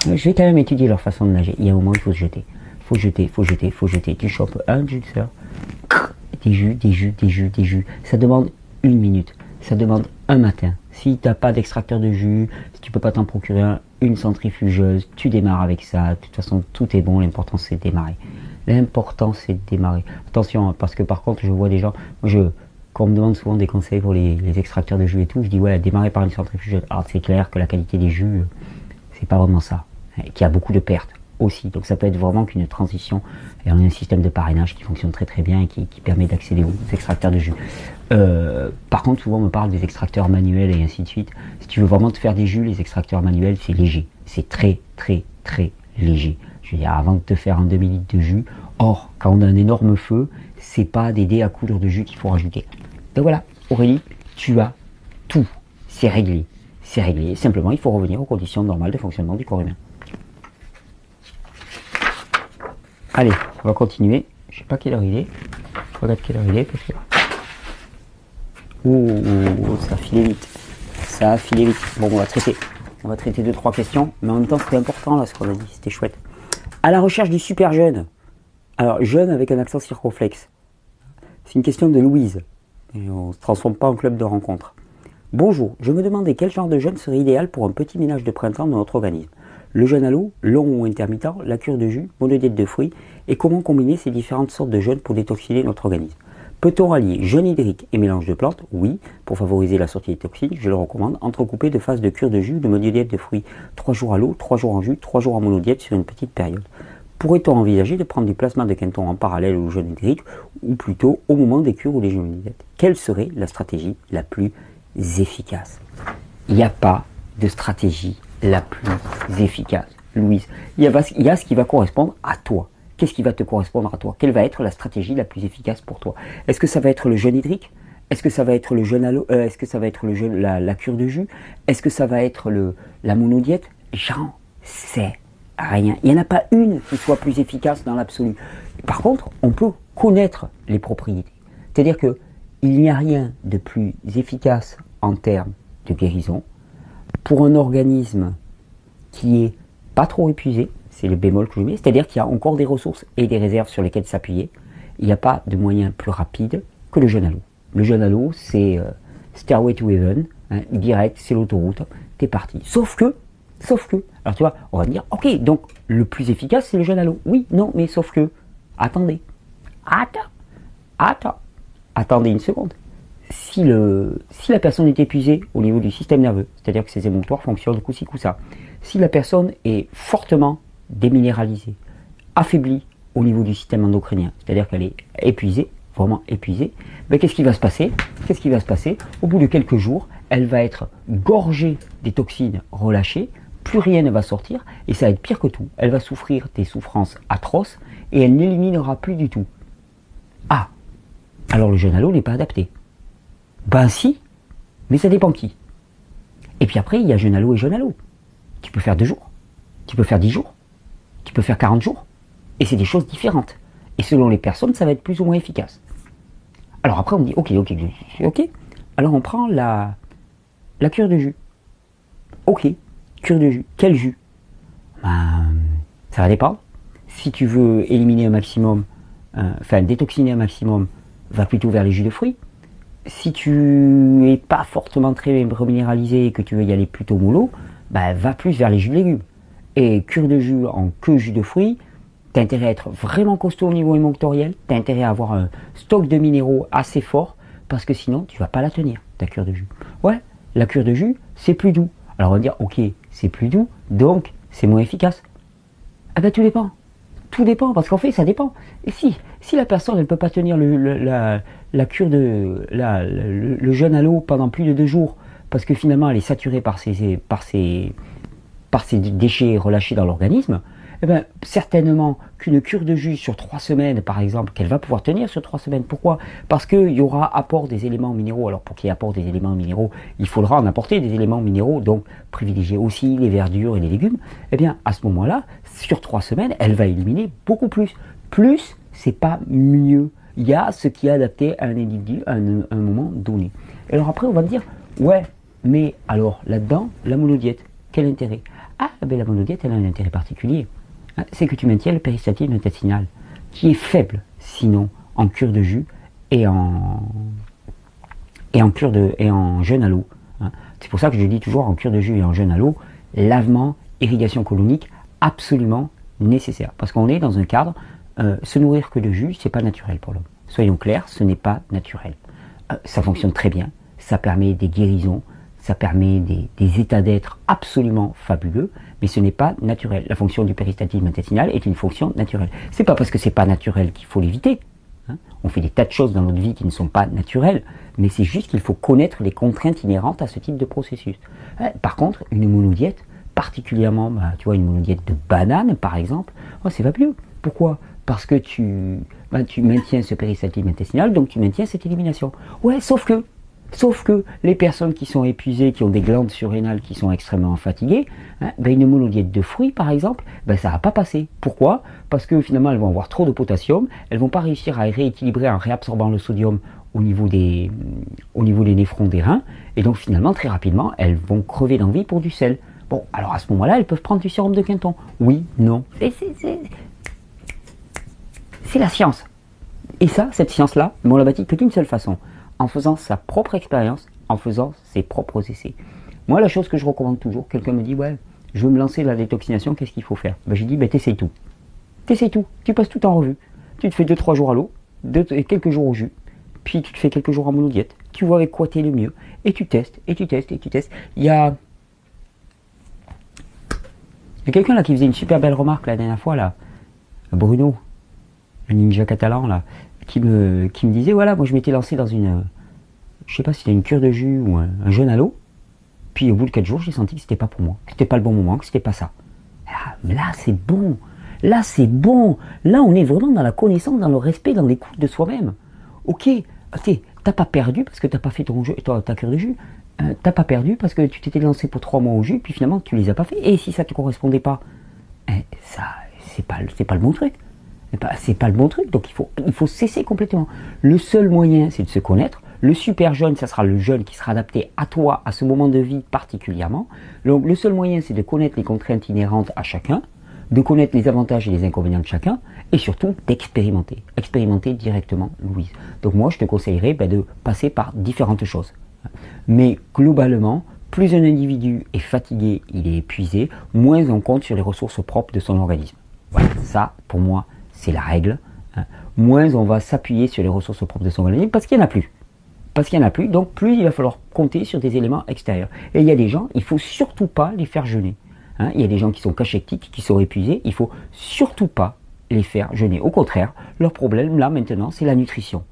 A: je vais quand même étudier leur façon de nager. Il y a un moment où il faut se jeter. Faut jeter, faut jeter, faut jeter. Tu chopes un juxeur, des jus, des jus, des jus, des jus. Ça demande 1 minute. Ça demande un matin. Si tu n'as pas d'extracteur de jus, si tu peux pas t'en procurer une centrifugeuse, tu démarres avec ça. De toute façon, tout est bon. L'important, c'est de démarrer. L'important, c'est de démarrer. Attention, parce que par contre, je vois des gens, quand on me demande souvent des conseils pour les extracteurs de jus et tout, je dis ouais, démarrer par une centrifugeuse. Alors c'est clair que la qualité des jus, c'est pas vraiment ça. Qu'il y a beaucoup de pertes aussi. Donc ça peut être vraiment qu'une transition. Et on a un système de parrainage qui fonctionne très très bien et qui permet d'accéder aux extracteurs de jus. Par contre, souvent on me parle des extracteurs manuels et ainsi de suite. Si tu veux vraiment te faire des jus, les extracteurs manuels, c'est léger. C'est très très très léger. Je veux dire, avant de te faire un demi-litre de jus, or, quand on a un énorme feu, c'est pas des dés à coudre de jus qu'il faut rajouter. Donc voilà, Aurélie, tu as tout. C'est réglé. C'est réglé. Simplement, il faut revenir aux conditions normales de fonctionnement du corps humain. Allez, on va continuer. Je sais pas quelle heure il est. Je regarde quelle heure il est parce que... Ouh, ça a filé vite. Ça a filé vite. Bon, on va traiter 2-3 questions. Mais en même temps, c'était important là ce qu'on a dit. C'était chouette. À la recherche du super jeune. Alors, jeune avec un accent circonflexe. C'est une question de Louise. Et on ne se transforme pas en club de rencontre. Bonjour, je me demandais quel genre de jeûne serait idéal pour un petit ménage de printemps dans notre organisme. Le jeûne à l'eau, long ou intermittent, la cure de jus, monodiète de fruits, et comment combiner ces différentes sortes de jeûnes pour détoxiner notre organisme. Peut-on rallier jeûne hydrique et mélange de plantes? Oui, pour favoriser la sortie des toxines, je le recommande, entrecoupé de phases de cure de jus, de monodiète de fruits, 3 jours à l'eau, 3 jours en jus, 3 jours en monodiète sur une petite période. Pourrait-on envisager de prendre du plasma de Quinton en parallèle au jeûne hydrique, ou plutôt au moment des cures ou des monodiètes? Quelle serait la stratégie la plus efficace? Il n'y a pas de stratégie la plus efficace, Louise. Il y a ce qui va correspondre à toi. Qu'est-ce qui va te correspondre à toi? Quelle va être la stratégie la plus efficace pour toi? Est-ce que ça va être le jeûne hydrique? Est-ce que ça va être le jeûne à l'eau? Est-ce que ça va être le jeûne, la cure de jus? Est-ce que ça va être la monodiète? J'en sais rien. Il n'y en a pas une qui soit plus efficace dans l'absolu. Par contre, on peut connaître les propriétés. C'est-à-dire que il n'y a rien de plus efficace en termes de guérison pour un organisme qui est pas trop épuisé, c'est le bémol que je mets, c'est-à-dire qu'il y a encore des ressources et des réserves sur lesquelles s'appuyer. Il n'y a pas de moyen plus rapide que le jeûne à l'eau. Le jeûne à l'eau, c'est Stairway to Heaven, hein, direct, c'est l'autoroute, t'es parti. Sauf que, alors tu vois, on va dire, ok, donc le plus efficace, c'est le jeûne à l'eau. Oui, non, mais sauf que, attendez, attendez une seconde. Si la personne est épuisée au niveau du système nerveux, c'est-à-dire que ses émonctoires fonctionnent coup-ci, coup-ça, si la personne est fortement déminéralisée, affaiblie au niveau du système endocrinien, c'est-à-dire qu'elle est épuisée, vraiment épuisée, ben qu'est-ce qui va se passer? Au bout de quelques jours, elle va être gorgée des toxines relâchées, plus rien ne va sortir, et ça va être pire que tout. Elle va souffrir des souffrances atroces, et elle n'éliminera plus du tout. Ah, alors le jeûne à l'eau n'est pas adapté. Ben si, mais ça dépend qui. Et puis après, il y a jeûne à l'eau et jeûne à l'eau. Tu peux faire 2 jours, tu peux faire 10 jours, tu peux faire 40 jours, et c'est des choses différentes. Et selon les personnes, ça va être plus ou moins efficace. Alors après, on dit, ok, alors on prend la cure de jus. Ok, cure de jus. Quel jus? Ben, ça va dépendre. Si tu veux éliminer un maximum, détoxiner un maximum, va plutôt vers les jus de fruits. Si tu n'es pas fortement très reminéralisé et que tu veux y aller plutôt mollo, bah, va plus vers les jus de légumes. Et cure de jus en que jus de fruits, tu as intérêt à être vraiment costaud au niveau émonctoriel, tu as intérêt à avoir un stock de minéraux assez fort, parce que sinon tu vas pas la tenir, ta cure de jus. Ouais, la cure de jus, c'est plus doux. Alors on va dire, ok, c'est plus doux, donc c'est moins efficace. Ah ben tout dépend. tout dépend, parce qu'en fait, ça dépend. Et si la personne, elle peut pas tenir la cure le jeûne à l'eau pendant plus de 2 jours, parce que finalement, elle est saturée par ces déchets relâchés dans l'organisme, eh ben, certainement qu'une cure de jus sur 3 semaines, par exemple, qu'elle va pouvoir tenir sur 3 semaines. Pourquoi? Parce qu'il y aura apport des éléments minéraux. Alors, pour qu'il y ait apport des éléments minéraux, il faudra en apporter des éléments minéraux, donc privilégier aussi les verdures et les légumes. Eh bien, à ce moment-là, sur 3 semaines, elle va éliminer beaucoup plus. Plus, c'est pas mieux. Il y a ce qui est adapté à un individu à un moment donné. Et alors après, on va me dire, ouais, mais alors là-dedans, la monodiète, quel intérêt? Ah, ben la monodiète, elle a un intérêt particulier. C'est que tu maintiens le péristaltisme intestinal, qui est faible, sinon, en cure de jus et en jeûne à l'eau. C'est pour ça que je dis toujours en cure de jus et en jeûne à l'eau, lavement, irrigation colonique, absolument nécessaire. Parce qu'on est dans un cadre, se nourrir que de jus, c'est pas naturel pour l'homme. Soyons clairs, ce n'est pas naturel. Ça fonctionne très bien, ça permet des guérisons, ça permet des états d'être absolument fabuleux, mais ce n'est pas naturel. La fonction du péristaltisme intestinal est une fonction naturelle. C'est pas parce que c'est pas naturel qu'il faut l'éviter. On fait des tas de choses dans notre vie qui ne sont pas naturelles, mais c'est juste qu'il faut connaître les contraintes inhérentes à ce type de processus. Par contre, une monodiète, particulièrement, tu vois, une monodiète de banane, par exemple, c'est fabuleux. Pourquoi? Parce que tu maintiens ce péristaltisme intestinal, donc tu maintiens cette élimination. Ouais, sauf que les personnes qui sont épuisées, qui ont des glandes surrénales qui sont extrêmement fatiguées, une monodiète de fruits par exemple, ça va pas passer. Pourquoi? Parce que finalement elles vont avoir trop de potassium, elles vont pas réussir à rééquilibrer en réabsorbant le sodium au niveau des néphrons des reins, et donc finalement très rapidement elles vont crever d'envie pour du sel. Bon, alors à ce moment-là, elles peuvent prendre du sérum de Quinton. Oui, non. C'est la science. Et ça, cette science-là, on l'a bâtie que d'une seule façon, en faisant sa propre expérience, en faisant ses propres essais. Moi, la chose que je recommande toujours, quelqu'un me dit, ouais, je veux me lancer la détoxination, qu'est-ce qu'il faut faire? J'ai dit, t'essayes tout. T'essayes tout. Tu passes tout en revue. Tu te fais 2-3 jours à l'eau, quelques jours au jus, puis tu te fais quelques jours en monodiète. Tu vois avec quoi t'es le mieux. Et tu testes, et tu testes, et tu testes. Il y a quelqu'un là qui faisait une super belle remarque la dernière fois, là, Bruno, le ninja catalan, là, qui me disait, voilà, moi je m'étais lancé dans une, je sais pas si c'était une cure de jus ou un jeûne à l'eau, puis au bout de 4 jours, j'ai senti que c'était pas pour moi, que c'était pas le bon moment, que c'était pas ça. Mais là, c'est bon. Là, c'est bon. Là, on est vraiment dans la connaissance, dans le respect, dans l'écoute de soi-même. Ok, t'as pas perdu parce que t'as pas fait ta cure de jus. T'as pas perdu parce que tu t'étais lancé pour 3 mois au jus, puis finalement, tu les as pas fait. Et si ça te correspondait pas, ça, c'est pas le bon truc. C'est pas le bon truc, donc il faut cesser complètement. Le seul moyen, c'est de se connaître. Le super jeûne, ça sera le jeûne qui sera adapté à toi, à ce moment de vie particulièrement. Donc le seul moyen, c'est de connaître les contraintes inhérentes à chacun, de connaître les avantages et les inconvénients de chacun, et surtout d'expérimenter. Expérimenter directement, Louise. Donc moi, je te conseillerais de passer par différentes choses. Mais globalement, plus un individu est fatigué, il est épuisé, moins on compte sur les ressources propres de son organisme. Voilà, ça, pour moi, c'est la règle. Moins on va s'appuyer sur les ressources propres de son organisme parce qu'il n'y en a plus. Parce qu'il n'y en a plus, donc plus il va falloir compter sur des éléments extérieurs. Et il y a des gens, il ne faut surtout pas les faire jeûner. Il y a des gens qui sont cachectiques, qui sont épuisés, il ne faut surtout pas les faire jeûner. Au contraire, leur problème là maintenant, c'est la nutrition.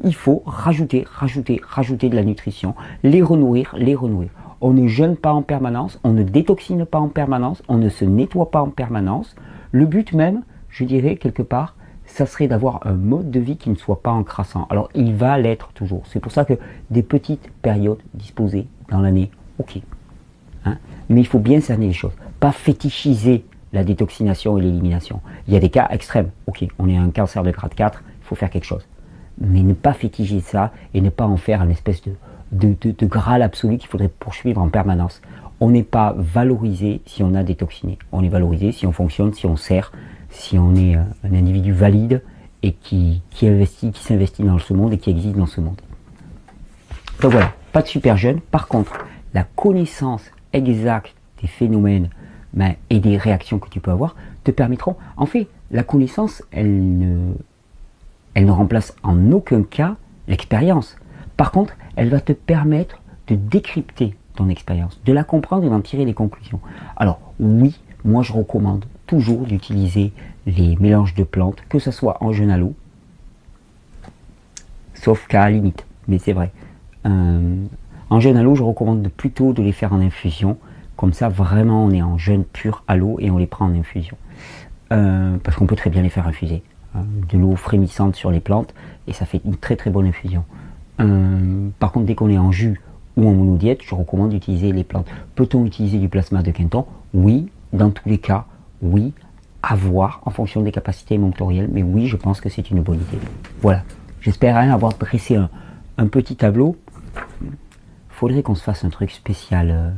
A: Il faut rajouter de la nutrition, les renourrir. On ne jeûne pas en permanence, on ne détoxine pas en permanence, on ne se nettoie pas en permanence. Le but même, je dirais quelque part, ça serait d'avoir un mode de vie qui ne soit pas encrassant. Alors il va l'être toujours. C'est pour ça que des petites périodes disposées dans l'année, ok. Mais il faut bien cerner les choses. Pas fétichiser la détoxination et l'élimination. Il y a des cas extrêmes. Ok, on est un cancer de grade 4, il faut faire quelque chose. Mais ne pas fétichiser ça et ne pas en faire une espèce de graal absolu qu'il faudrait poursuivre en permanence. On n'est pas valorisé si on a détoxiné. On est valorisé si on fonctionne, si on sert, si on est un individu valide et qui s'investit dans ce monde et qui existe dans ce monde. Donc voilà, pas de super jeûne. Par contre, la connaissance exacte des phénomènes et des réactions que tu peux avoir te permettront. En fait, la connaissance, elle ne remplace en aucun cas l'expérience. Par contre, elle va te permettre de décrypter ton expérience, de la comprendre et d'en tirer les conclusions. Alors oui, moi je recommande toujours d'utiliser les mélanges de plantes, que ce soit en jeune à l'eau, sauf cas limite, mais c'est vrai. En jeûne à l'eau, je recommande plutôt de les faire en infusion. Comme ça, vraiment, on est en jeûne pur à l'eau et on les prend en infusion. Parce qu'on peut très bien les faire infuser. De l'eau frémissante sur les plantes et ça fait une très très bonne infusion. Par contre, dès qu'on est en jus ou en monodiète, je recommande d'utiliser les plantes. Peut-on utiliser du plasma de Quinton? Oui, dans tous les cas, oui. À voir en fonction des capacités émonctorielles, mais oui, je pense que c'est une bonne idée. Voilà. J'espère avoir dressé un petit tableau. Faudrait qu'on se fasse un truc spécial,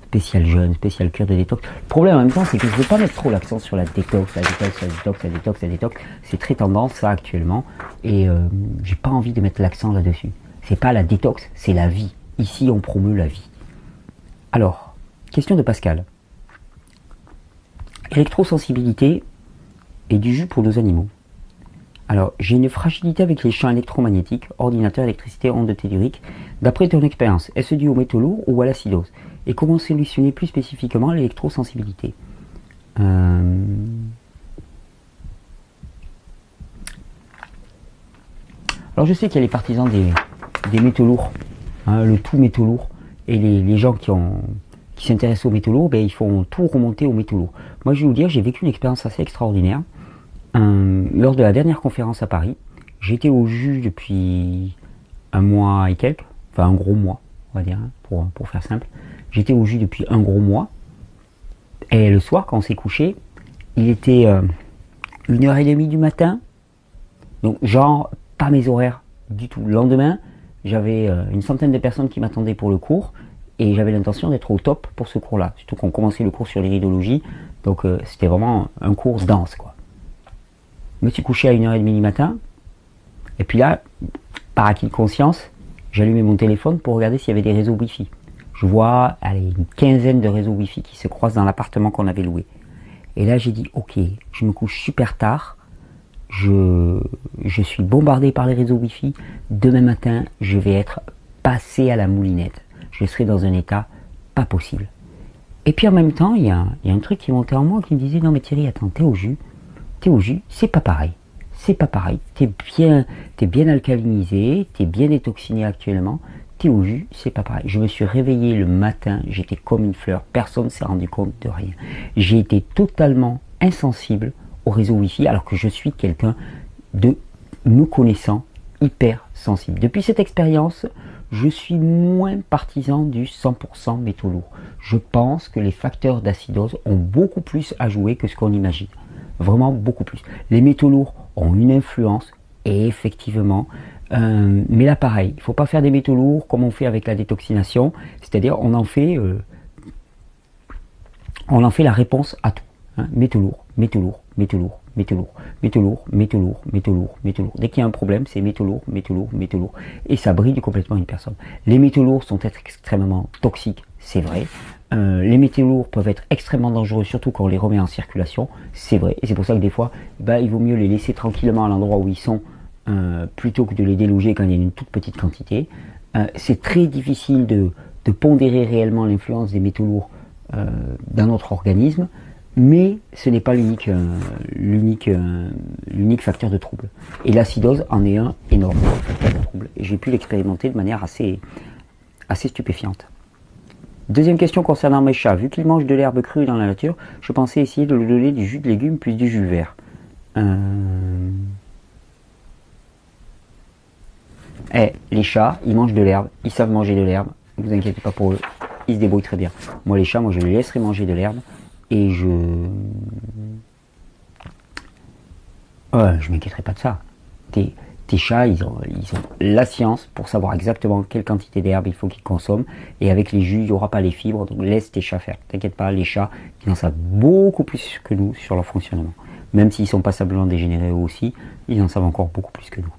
A: spécial jeûne, spécial cure de détox. Le problème en même temps, c'est que je ne veux pas mettre trop l'accent sur la détox, la détox, la détox, la détox, la détox. C'est très tendance ça actuellement, et j'ai pas envie de mettre l'accent là-dessus. C'est pas la détox, c'est la vie. Ici, on promeut la vie. Alors, question de Pascal. Électrosensibilité et du jus pour nos animaux. Alors, j'ai une fragilité avec les champs électromagnétiques, ordinateur, électricité, ondes telluriques. D'après ton expérience, est-ce dû au métaux lourd ou à l'acidose? Et comment solutionner plus spécifiquement l'électrosensibilité? Alors, je sais qu'il y a les partisans des métaux lourds, hein, le tout métaux lourd, et les gens qui s'intéressent aux métaux lourds, ben, ils font tout remonter aux métaux lourds. Moi, je vais vous dire, j'ai vécu une expérience assez extraordinaire. Lors de la dernière conférence à Paris, j'étais au jus depuis un mois et quelques, enfin un gros mois, on va dire, hein, pour faire simple. J'étais au jus depuis un gros mois, et le soir, quand on s'est couché, il était 1h30 du matin, donc genre, pas mes horaires du tout. Le lendemain, j'avais une centaine de personnes qui m'attendaient pour le cours, et j'avais l'intention d'être au top pour ce cours-là, surtout qu'on commençait le cours sur l'iridologie, donc c'était vraiment un cours dense, quoi. Je me suis couché à 1h30 du matin, et puis là, par acquis de conscience, j'allumais mon téléphone pour regarder s'il y avait des réseaux Wi-Fi. Je vois une quinzaine de réseaux Wi-Fi qui se croisent dans l'appartement qu'on avait loué. Et là, j'ai dit, ok, je me couche super tard, je suis bombardé par les réseaux Wi-Fi, demain matin, je vais être passé à la moulinette. Je serai dans un état pas possible. Et puis en même temps, il y a un truc qui montait en moi qui me disait, non mais Thierry, attends, t'es au jus, c'est pas pareil. C'est pas pareil. T'es bien alcalinisé, t'es bien détoxiné actuellement, t'es au jus, c'est pas pareil. Je me suis réveillé le matin, j'étais comme une fleur, personne ne s'est rendu compte de rien. J'ai été totalement insensible au réseau Wi-Fi alors que je suis quelqu'un de me connaissant hyper sensible. Depuis cette expérience, je suis moins partisan du 100% métaux lourds. Je pense que les facteurs d'acidose ont beaucoup plus à jouer que ce qu'on imagine. Vraiment beaucoup plus. Les métaux lourds ont une influence, et effectivement, mais là pareil, il ne faut pas faire des métaux lourds comme on fait avec la détoxination, c'est-à-dire on en fait la réponse à tout. Hein. Métaux lourds, métaux lourds, métaux lourds, métaux lourds, métaux lourds, métaux lourds, métaux lourds, métaux lourds. Dès qu'il y a un problème, c'est métaux lourds, métaux lourds, métaux lourds, et ça brille complètement une personne. Les métaux lourds sont extrêmement toxiques, c'est vrai. Les métaux lourds peuvent être extrêmement dangereux, surtout quand on les remet en circulation, c'est vrai, et c'est pour ça que des fois, il vaut mieux les laisser tranquillement à l'endroit où ils sont, plutôt que de les déloger quand il y a une toute petite quantité. C'est très difficile de pondérer réellement l'influence des métaux lourds dans notre organisme, mais ce n'est pas l'unique facteur de trouble. Et l'acidose en est un énorme facteur de trouble, et j'ai pu l'expérimenter de manière assez stupéfiante. Deuxième question concernant mes chats. Vu qu'ils mangent de l'herbe crue dans la nature, je pensais essayer de leur donner du jus de légumes plus du jus vert. Les chats, ils mangent de l'herbe, ils savent manger de l'herbe, ne vous inquiétez pas pour eux, ils se débrouillent très bien. Moi les chats, je les laisserai manger de l'herbe, et je m'inquiéterai pas de ça. Tes chats, ils ont la science pour savoir exactement quelle quantité d'herbe il faut qu'ils consomment, et avec les jus, il n'y aura pas les fibres, donc laisse tes chats faire. T'inquiète pas, les chats, ils en savent beaucoup plus que nous sur leur fonctionnement. Même s'ils sont passablement dégénérés eux aussi, ils en savent encore beaucoup plus que nous.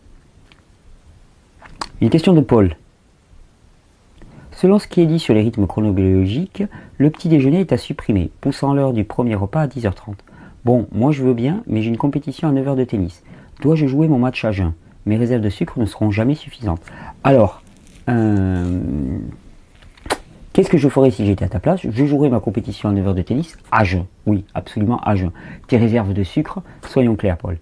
A: Une question de Paul. Selon ce qui est dit sur les rythmes chronobiologiques, le petit déjeuner est à supprimer, poussant l'heure du premier repas à 10h30. Bon, moi je veux bien, mais j'ai une compétition à 9h de tennis. Dois-je jouer mon match à jeun? Mes réserves de sucre ne seront jamais suffisantes. Alors, Qu'est-ce que je ferais si j'étais à ta place? Je jouerais ma compétition à 9 heures de tennis à jeun. Oui, absolument à jeun. Tes réserves de sucre, soyons clairs, Paul.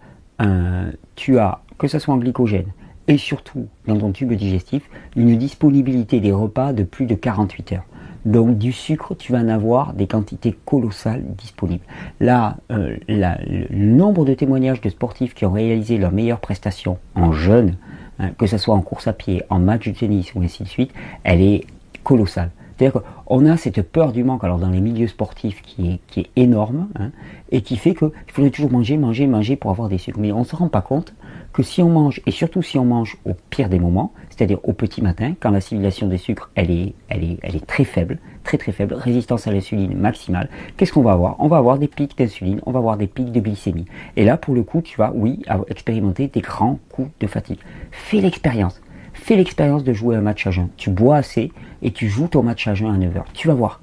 A: Tu as, que ce soit en glycogène et surtout dans ton tube digestif, une disponibilité des repas de plus de 48 heures. Donc du sucre, tu vas en avoir des quantités colossales disponibles. Là, le nombre de témoignages de sportifs qui ont réalisé leurs meilleures prestations en jeûne, que ce soit en course à pied, en match de tennis ou ainsi de suite, elle est colossale. C'est-à-dire qu'on a cette peur du manque, alors dans les milieux sportifs qui est énorme, et qui fait qu'il faudrait toujours manger pour avoir des sucres. Mais on ne se rend pas compte que si on mange, et surtout si on mange au pire des moments, c'est-à-dire au petit matin, quand l'assimilation des sucres elle est très faible, très faible, résistance à l'insuline maximale, qu'est-ce qu'on va avoir? On va avoir des pics d'insuline, on va avoir des pics de glycémie. Et là, pour le coup, tu vas, oui, expérimenter des grands coups de fatigue. Fais l'expérience. Fais l'expérience de jouer un match à jeun. Tu bois assez et tu joues ton match à jeun à 9 heures. Tu vas voir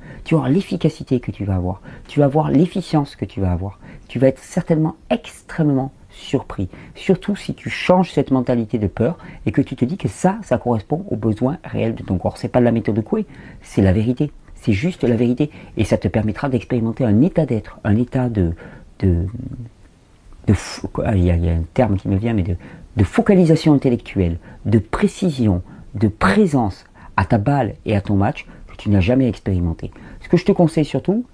A: l'efficacité que tu vas avoir. Tu vas voir l'efficience que tu vas avoir. Tu vas être certainement extrêmement surpris. Surtout si tu changes cette mentalité de peur et que tu te dis que ça correspond aux besoins réels de ton corps. C'est pas de la méthode Coué, c'est la vérité. C'est juste la vérité. Et ça te permettra d'expérimenter un état d'être, un état il y a un terme qui me vient, mais de focalisation intellectuelle, de précision, de présence à ta balle et à ton match que tu n'as jamais expérimenté. Ce que je te conseille surtout,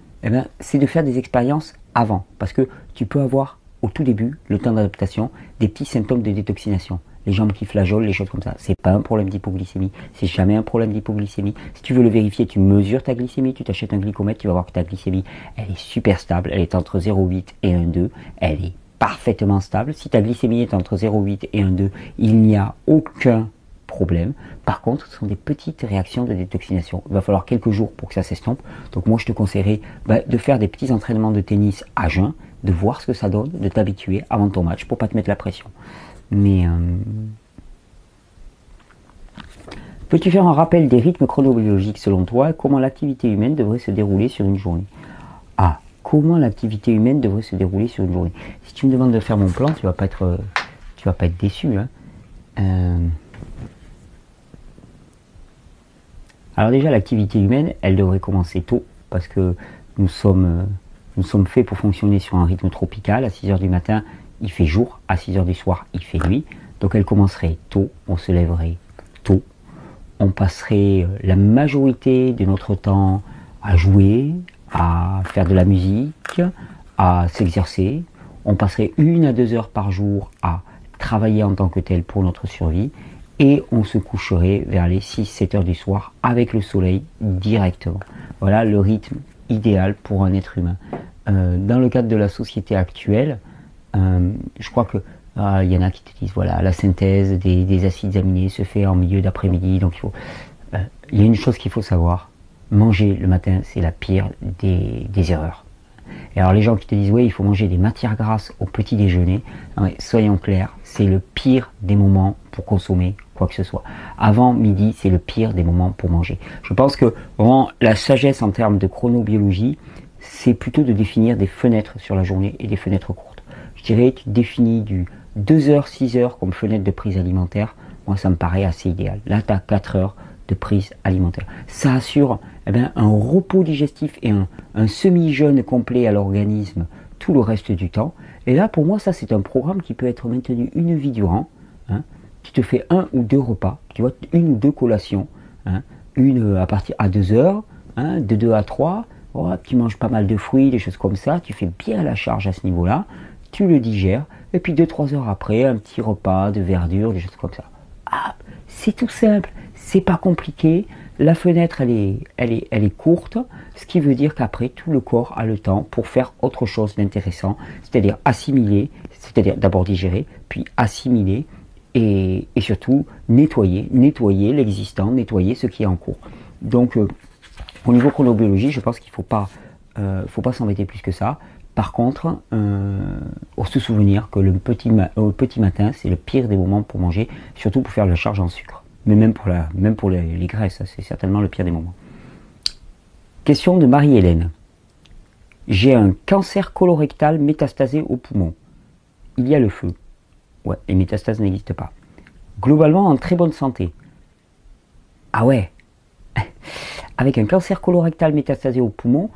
A: c'est de faire des expériences avant, parce que tu peux avoir au tout début, le temps d'adaptation, des petits symptômes de détoxination. Les jambes qui flageolent, les choses comme ça. C'est pas un problème d'hypoglycémie, c'est jamais un problème d'hypoglycémie. Si tu veux le vérifier, tu mesures ta glycémie, tu t'achètes un glycomètre, tu vas voir que ta glycémie, elle est super stable, elle est entre 0,8 et 1,2, elle est parfaitement stable. Si ta glycémie est entre 0,8 et 1,2, il n'y a aucun problème. Par contre, ce sont des petites réactions de détoxination. Il va falloir quelques jours pour que ça s'estompe. Donc moi, je te conseillerais de faire des petits entraînements de tennis à jeun, de voir ce que ça donne, de t'habituer avant ton match pour pas te mettre la pression. Mais peux-tu faire un rappel des rythmes chronobiologiques selon toi? Comment l'activité humaine devrait se dérouler sur une journée? Ah, comment l'activité humaine devrait se dérouler sur une journée? Si tu me demandes de faire mon plan, tu vas pas être déçu. Alors déjà, l'activité humaine, elle devrait commencer tôt, parce que nous sommes faits pour fonctionner sur un rythme tropical. À 6 heures du matin, il fait jour, à 6 heures du soir, il fait nuit. Donc elle commencerait tôt, on se lèverait tôt, on passerait la majorité de notre temps à jouer, à faire de la musique, à s'exercer. On passerait 1 à 2 heures par jour à travailler en tant que tel pour notre survie. Et on se coucherait vers les 6-7 heures du soir avec le soleil directement. Voilà le rythme idéal pour un être humain. Dans le cadre de la société actuelle, je crois que il y en a qui te disent voilà, la synthèse des acides aminés se fait en milieu d'après-midi, donc il y a une chose qu'il faut savoir, manger le matin, c'est la pire des erreurs. Et alors les gens qui te disent oui, il faut manger des matières grasses au petit déjeuner, soyons clairs, c'est le pire des moments pour consommer quoi que ce soit. Avant midi, c'est le pire des moments pour manger. Je pense que vraiment la sagesse en termes de chronobiologie, c'est plutôt de définir des fenêtres sur la journée et des fenêtres courtes. Je dirais tu définis du 2 heures, 6 heures comme fenêtre de prise alimentaire, moi ça me paraît assez idéal. Là tu as 4 heures de prise alimentaire. Ça assure un repos digestif et un semi-jeûne complet à l'organisme tout le reste du temps. Et là pour moi ça c'est un programme qui peut être maintenu une vie durant. Tu te fais 1 ou 2 repas, tu vois, 1 ou 2 collations, une à partir à 2 heures, de 2 à 3, tu manges pas mal de fruits, des choses comme ça, tu fais bien la charge à ce niveau-là, tu le digères, et puis 2-3 heures après, un petit repas de verdure, des choses comme ça. Ah, c'est tout simple, c'est pas compliqué, la fenêtre elle est courte, ce qui veut dire qu'après tout le corps a le temps pour faire autre chose d'intéressant, c'est-à-dire assimiler, c'est-à-dire d'abord digérer, puis assimiler, et surtout nettoyer l'existant, nettoyer ce qui est en cours. Donc au niveau chronobiologie, je pense qu'il faut pas s'embêter plus que ça. Par contre, on se souvenir que le petit matin, c'est le pire des moments pour manger, surtout pour faire la charge en sucre. Mais même pour les graisses, c'est certainement le pire des moments. Question de Marie-Hélène. J'ai un cancer colorectal métastasé au poumon. Il y a le feu. Ouais, les métastases n'existent pas. Globalement, en très bonne santé. Ah ouais. avec un cancer colorectal métastasé au poumon,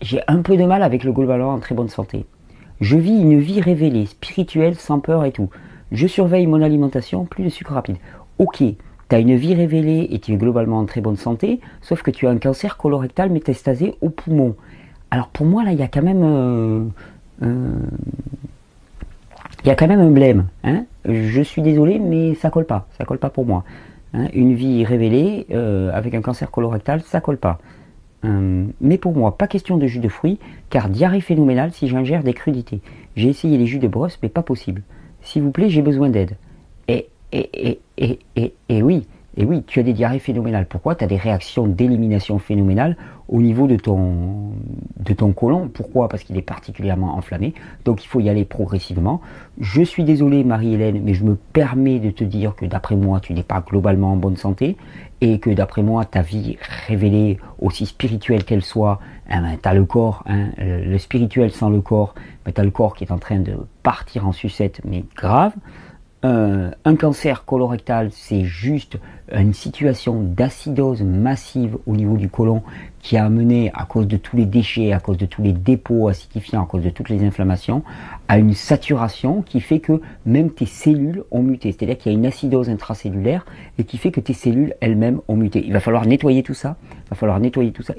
A: j'ai un peu de mal avec le globalement en très bonne santé. Je vis une vie révélée, spirituelle, sans peur et tout. Je surveille mon alimentation, plus de sucre rapide. Ok, tu as une vie révélée et tu es globalement en très bonne santé, sauf que tu as un cancer colorectal métastasé au poumon. Alors pour moi, là, il y a quand même un blême. Hein. Je suis désolé, mais ça colle pas. Ça colle pas pour moi. Hein. Une vie révélée avec un cancer colorectal, ça colle pas. Mais pour moi, pas question de jus de fruits, car diarrhée phénoménale si j'ingère des crudités. J'ai essayé les jus de brosse, mais pas possible. S'il vous plaît, j'ai besoin d'aide. Et oui, tu as des diarrhées phénoménales. Pourquoi? Tu as des réactions d'élimination phénoménales au niveau de ton côlon. Pourquoi? Parce qu'il est particulièrement enflammé. Donc il faut y aller progressivement. Je suis désolé Marie-Hélène, mais je me permets de te dire que d'après moi, tu n'es pas globalement en bonne santé. Et que d'après moi, ta vie révélée, aussi spirituelle qu'elle soit, tu as le corps, le spirituel sans le corps, tu as le corps qui est en train de partir en sucette, mais grave. Un cancer colorectal, c'est juste une situation d'acidose massive au niveau du côlon qui a amené, à cause de tous les déchets, à cause de tous les dépôts acidifiants, à cause de toutes les inflammations, à une saturation qui fait que même tes cellules ont muté. C'est-à-dire qu'il y a une acidose intracellulaire et qui fait que tes cellules elles-mêmes ont muté. Il va falloir nettoyer tout ça.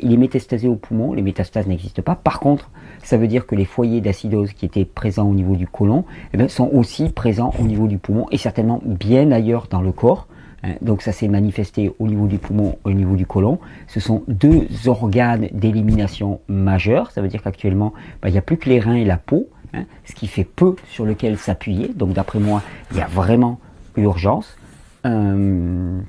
A: Il est métastasé au poumon. Les métastases n'existent pas. Par contre, ça veut dire que les foyers d'acidose qui étaient présents au niveau du côlon sont aussi présents au niveau du poumon et certainement bien ailleurs dans le corps. Donc ça s'est manifesté au niveau du poumon, au niveau du côlon. Ce sont deux organes d'élimination majeurs. Ça veut dire qu'actuellement, il n'y a plus que les reins et la peau, ce qui fait peu sur lequel s'appuyer. Donc d'après moi, il y a vraiment urgence. Ce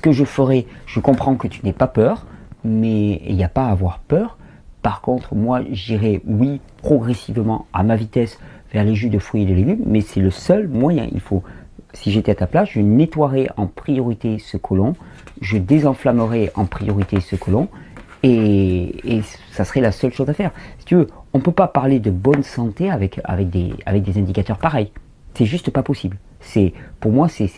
A: que je ferai, je comprends que tu n'aies pas peur, mais il n'y a pas à avoir peur. Par contre, moi, j'irai, oui, progressivement, à ma vitesse, vers les jus de fruits et de légumes, mais c'est le seul moyen. Il faut, si j'étais à ta place, je nettoierais en priorité ce côlon, je désenflammerais en priorité ce côlon, et ça serait la seule chose à faire. Si tu veux, on ne peut pas parler de bonne santé avec des indicateurs pareils. C'est juste pas possible. Pour moi, c'est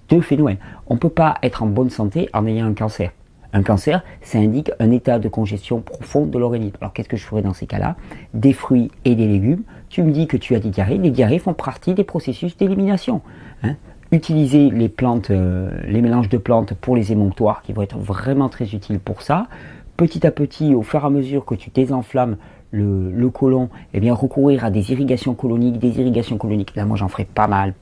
A: deux phénomènes. On ne peut pas être en bonne santé en ayant un cancer. Un cancer, ça indique un état de congestion profonde de l'organisme. Alors qu'est-ce que je ferais dans ces cas-là? Des fruits et des légumes. Tu me dis que tu as des diarrhées. Les diarrhées font partie des processus d'élimination. Utiliser les plantes, les mélanges de plantes pour les émonctoires qui vont être vraiment très utiles pour ça. Petit à petit, au fur et à mesure que tu désenflammes le côlon, eh bien recourir à des irrigations coloniques. Là, moi, j'en ferai pas mal,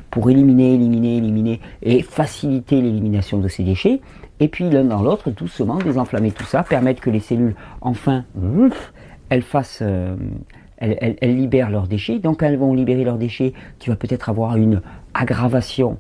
A: pour éliminer et faciliter l'élimination de ces déchets. Et puis l'un dans l'autre, doucement désenflammer tout ça, permettre que les cellules, enfin, elles libèrent leurs déchets. Donc, quand elles vont libérer leurs déchets, tu vas peut-être avoir une aggravation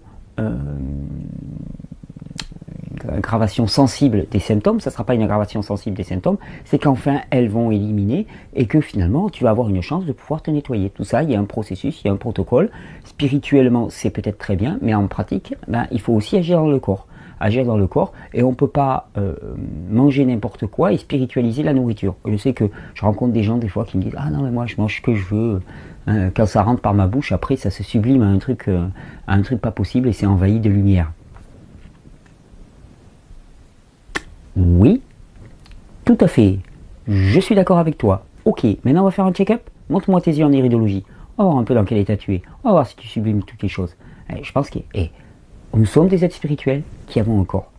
A: sensible des symptômes. Ça ne sera pas une aggravation sensible des symptômes, c'est qu'enfin elles vont éliminer et que finalement tu vas avoir une chance de pouvoir te nettoyer. Tout ça, il y a un processus, il y a un protocole. Spirituellement, c'est peut-être très bien, mais en pratique, il faut aussi agir dans le corps. Et on ne peut pas manger n'importe quoi et spiritualiser la nourriture. Je sais que je rencontre des gens des fois qui me disent « Ah non, mais moi je mange ce que je veux. Quand ça rentre par ma bouche, après ça se sublime à un truc pas possible et c'est envahi de lumière. » Oui, tout à fait. Je suis d'accord avec toi. Ok, maintenant on va faire un check-up. Montre-moi tes yeux en iridologie. On va voir un peu dans quel état tu es. On va voir si tu sublimes toutes les choses. Je pense que nous sommes des êtres spirituels qui avons un corps.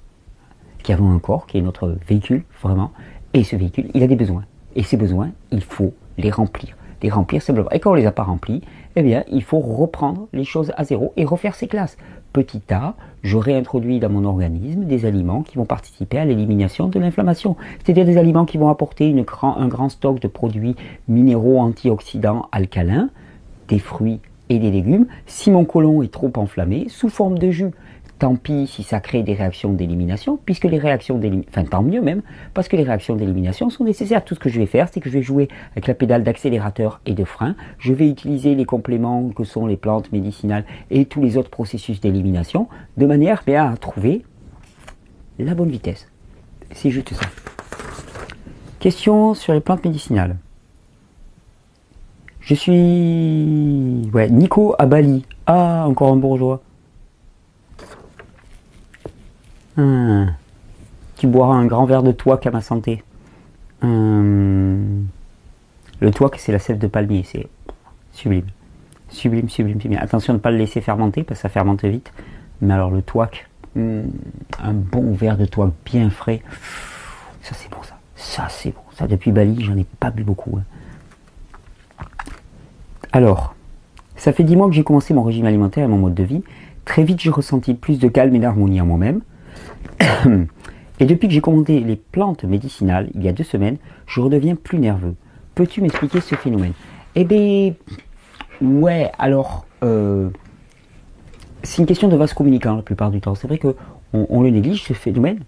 A: Qui est notre véhicule, vraiment. Et ce véhicule, il a des besoins. Et ces besoins, il faut les remplir. Les remplir simplement. Et quand on ne les a pas remplis, eh bien, il faut reprendre les choses à zéro et refaire ses classes. Petit a, je réintroduis dans mon organisme des aliments qui vont participer à l'élimination de l'inflammation. C'est-à-dire des aliments qui vont apporter un grand stock de produits minéraux, antioxydants, alcalins, des fruits et des légumes. Si mon côlon est trop enflammé, sous forme de jus, tant pis si ça crée des réactions d'élimination, puisque les réactions d'élimination, enfin tant mieux même, parce que les réactions d'élimination sont nécessaires. Tout ce que je vais faire, c'est que je vais jouer avec la pédale d'accélérateur et de frein. Je vais utiliser les compléments que sont les plantes médicinales et tous les autres processus d'élimination, de manière à trouver la bonne vitesse. C'est juste ça. Question sur les plantes médicinales. Je suis... Nico à Bali. Ah, encore un bourgeois. tu boiras un grand verre de Touac à ma santé. Le Touac, c'est la sève de palmier, c'est sublime. Sublime, sublime, sublime. Attention de ne pas le laisser fermenter, parce que ça fermente vite. Mais alors le Touac, un bon verre de Touac bien frais, ça c'est bon ça. Ça c'est bon. Ça depuis Bali, j'en ai pas bu beaucoup. Hein. Alors, ça fait 10 mois que j'ai commencé mon régime alimentaire et mon mode de vie. Très vite, j'ai ressenti plus de calme et d'harmonie en moi-même. Et depuis que j'ai commandé les plantes médicinales, il y a 2 semaines, je redeviens plus nerveux. Peux-tu m'expliquer ce phénomène? Eh bien, ouais, alors, c'est une question de vase communicant la plupart du temps. C'est vrai qu'on le néglige, ce phénomène.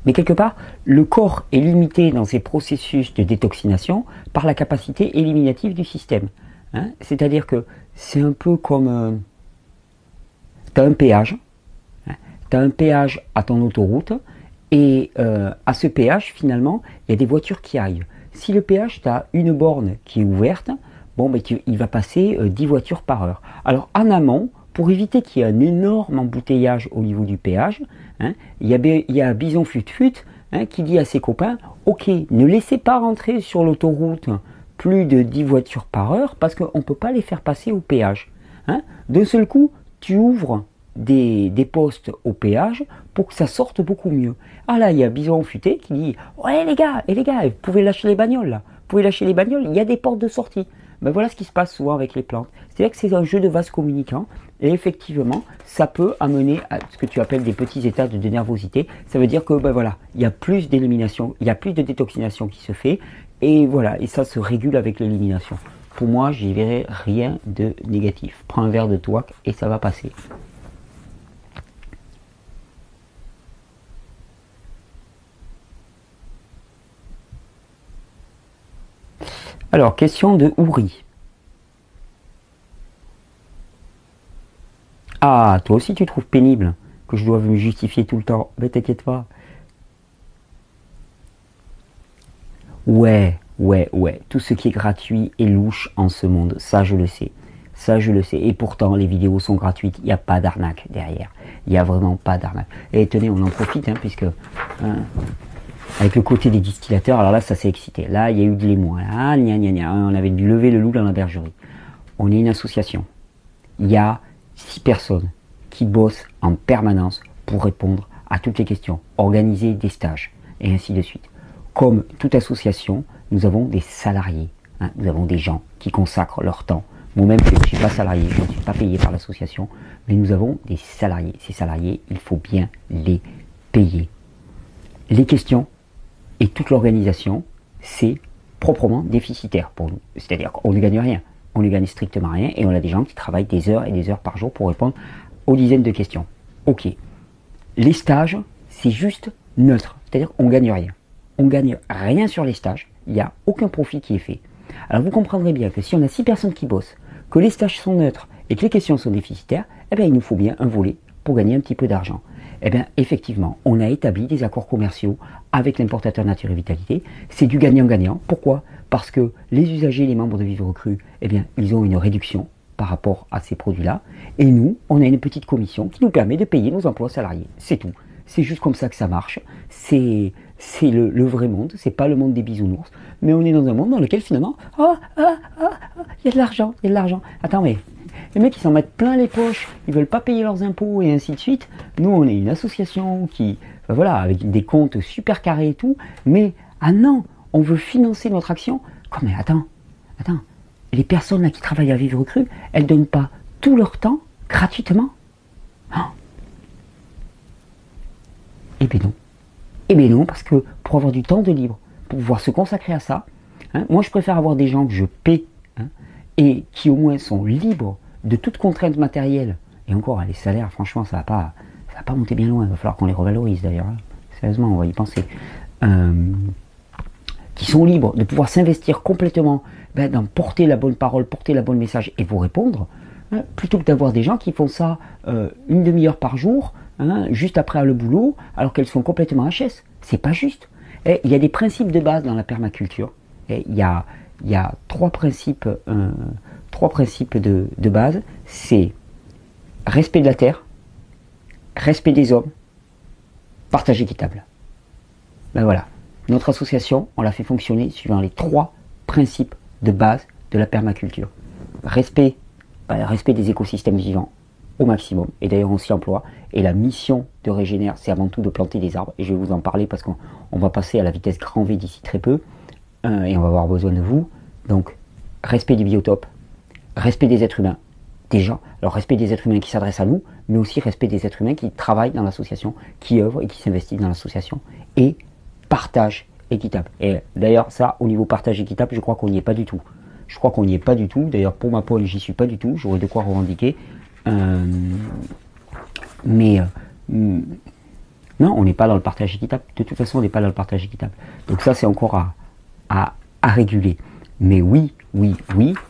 A: Mais quelque part, le corps est limité dans ses processus de détoxination par la capacité éliminative du système. Hein, c'est-à-dire que c'est un peu comme... tu as un péage. Hein, tu as un péage à ton autoroute. Et à ce péage, finalement, il y a des voitures qui arrivent. Si le péage, tu as une borne qui est ouverte, bon, ben, il va passer 10 voitures par heure. Alors, en amont, pour éviter qu'il y ait un énorme embouteillage au niveau du péage, hein, il y a Bison Fut-Fut hein, qui dit à ses copains, ok, ne laissez pas rentrer sur l'autoroute plus de 10 voitures par heure parce qu'on ne peut pas les faire passer au péage. Hein. D'un seul coup, tu ouvres des postes au péage pour que ça sorte beaucoup mieux. Ah là, il y a Bison Futé qui dit ouais les gars, vous pouvez lâcher les bagnoles là. Vous pouvez lâcher les bagnoles, il y a des portes de sortie. Ben voilà ce qui se passe souvent avec les plantes. C'est-à-dire que c'est un jeu de vase communicant et effectivement, ça peut amener à ce que tu appelles des petits états de nervosité. Ça veut dire que ben voilà, il y a plus d'élimination, il y a plus de détoxination qui se fait et voilà, et ça se régule avec l'élimination. Pour moi, j'y verrai rien de négatif. Prends un verre de Touac et ça va passer. Alors, question de Ouri. Ah, toi aussi tu trouves pénible que je doive me justifier tout le temps. Mais t'inquiète pas. Ouais. Tout ce qui est gratuit est louche en ce monde. Ça, je le sais. Ça, je le sais. Et pourtant, les vidéos sont gratuites. Il n'y a pas d'arnaque derrière. Il n'y a vraiment pas d'arnaque. Et tenez, on en profite, hein, puisque... Hein, avec le côté des distillateurs, alors là, ça s'est excité. Là, il y a eu de l'émoi. Là, on avait dû lever le loup dans la bergerie. On est une association. Il y a 6 personnes qui bossent en permanence pour répondre à toutes les questions, organiser des stages, et ainsi de suite. Comme toute association, nous avons des salariés. Hein, nous avons des gens qui consacrent leur temps. Moi-même, je ne suis pas salarié, je ne suis pas payé par l'association, mais nous avons des salariés. Ces salariés, il faut bien les payer. Les questions et toute l'organisation, c'est proprement déficitaire pour nous. C'est-à-dire qu'on ne gagne rien. On ne gagne strictement rien et on a des gens qui travaillent des heures et des heures par jour pour répondre aux dizaines de questions. Ok. Les stages, c'est juste neutre. C'est-à-dire qu'on ne gagne rien. On ne gagne rien sur les stages. Il n'y a aucun profit qui est fait. Alors vous comprendrez bien que si on a 6 personnes qui bossent, que les stages sont neutres et que les questions sont déficitaires, eh bien il nous faut bien un volet pour gagner un petit peu d'argent. Eh bien, effectivement, on a établi des accords commerciaux avec l'importateur Nature et Vitalité. C'est du gagnant-gagnant. Pourquoi? Parce que les usagers, les membres de Vivre Cru, eh bien, ils ont une réduction par rapport à ces produits-là. Et nous, on a une petite commission qui nous permet de payer nos emplois salariés. C'est tout. C'est juste comme ça que ça marche. C'est le vrai monde. C'est pas le monde des bisounours. Mais on est dans un monde dans lequel finalement, il y a de l'argent, il y a de l'argent. Attends, mais... Les mecs, ils s'en mettent plein les poches, ils veulent pas payer leurs impôts et ainsi de suite. Nous, on est une association qui, voilà, avec des comptes super carrés et tout, mais, ah non, on veut financer notre action. Mais attends, les personnes là qui travaillent à Vivre Cru, elles donnent pas tout leur temps gratuitement? Oh. Eh bien non, parce que pour avoir du temps de libre, pour pouvoir se consacrer à ça, hein, moi je préfère avoir des gens que je paie, hein, et qui au moins sont libres de toute contrainte matérielle. Et encore, les salaires, franchement, ça va pas monter bien loin. Il va falloir qu'on les revalorise d'ailleurs. Hein. Sérieusement, on va y penser. Qui sont libres de pouvoir s'investir complètement dans porter la bonne parole, porter la bonne message et vous répondre, hein, plutôt que d'avoir des gens qui font ça une demi-heure par jour, hein, juste après le boulot, alors qu'elles sont complètement HS. C'est pas juste. Et il y a des principes de base dans la permaculture. Et il y a 3 principes de base, c'est respect de la terre, respect des hommes, partage équitable. Ben voilà, notre association, on l'a fait fonctionner suivant les 3 principes de base de la permaculture. Respect, respect des écosystèmes vivants au maximum, et d'ailleurs on s'y emploie. Et la mission de Régénère, c'est avant tout de planter des arbres, et je vais vous en parler parce qu'on va passer à la vitesse grand V d'ici très peu, et on va avoir besoin de vous. Donc, respect du biotope, respect des êtres humains, déjà, alors respect des êtres humains qui s'adressent à nous, mais aussi respect des êtres humains qui travaillent dans l'association, qui œuvrent et qui s'investissent dans l'association, et partage équitable. Et d'ailleurs, ça, au niveau partage équitable, je crois qu'on n'y est pas du tout. Je crois qu'on n'y est pas du tout. D'ailleurs, pour ma part, j'y suis pas du tout. J'aurais de quoi revendiquer. Non, on n'est pas dans le partage équitable. De toute façon, on n'est pas dans le partage équitable. Donc ça, c'est encore à réguler. Mais oui,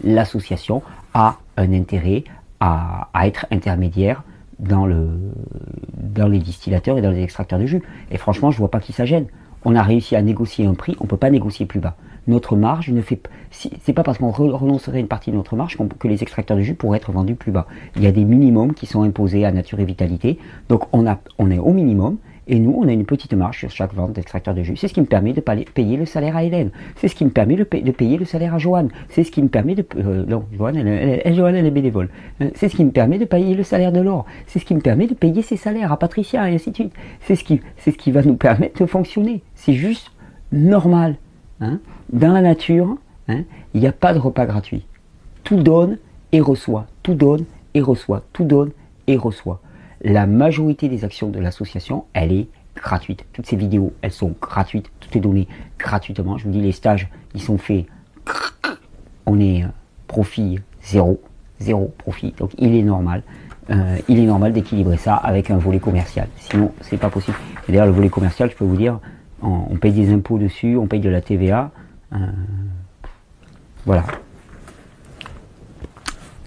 A: l'association a un intérêt à être intermédiaire dans les distillateurs et dans les extracteurs de jus. Et franchement, je vois pas qui ça gêne. On a réussi à négocier un prix, on ne peut pas négocier plus bas. Notre marge ne fait c'est pas parce qu'on renoncerait une partie de notre marge que les extracteurs de jus pourraient être vendus plus bas. Il y a des minimums qui sont imposés à Nature et Vitalité. Donc on est au minimum. Et nous, on a une petite marge sur chaque vente d'extracteur de jus. C'est ce qui me permet de payer le salaire à Hélène. C'est ce qui me permet de payer le salaire à Joanne. C'est ce qui me permet de... non, Joanne, elle est bénévole. C'est ce qui me permet de payer le salaire de Laure. C'est ce qui me permet de payer ses salaires à Patricia, et ainsi de suite. C'est ce qui va nous permettre de fonctionner. C'est juste normal. Hein. Dans la nature, il n'y a pas de repas gratuit. Tout donne et reçoit. Tout donne et reçoit. Tout donne et reçoit. La majorité des actions de l'association, elle est gratuite. Toutes ces vidéos, elles sont gratuites. Tout est donné gratuitement. Je vous dis, les stages, ils sont faits. On est profit zéro profit. Donc il est normal d'équilibrer ça avec un volet commercial. Sinon, c'est pas possible. Et d'ailleurs, le volet commercial, je peux vous dire, on paye des impôts dessus, on paye de la TVA. Voilà.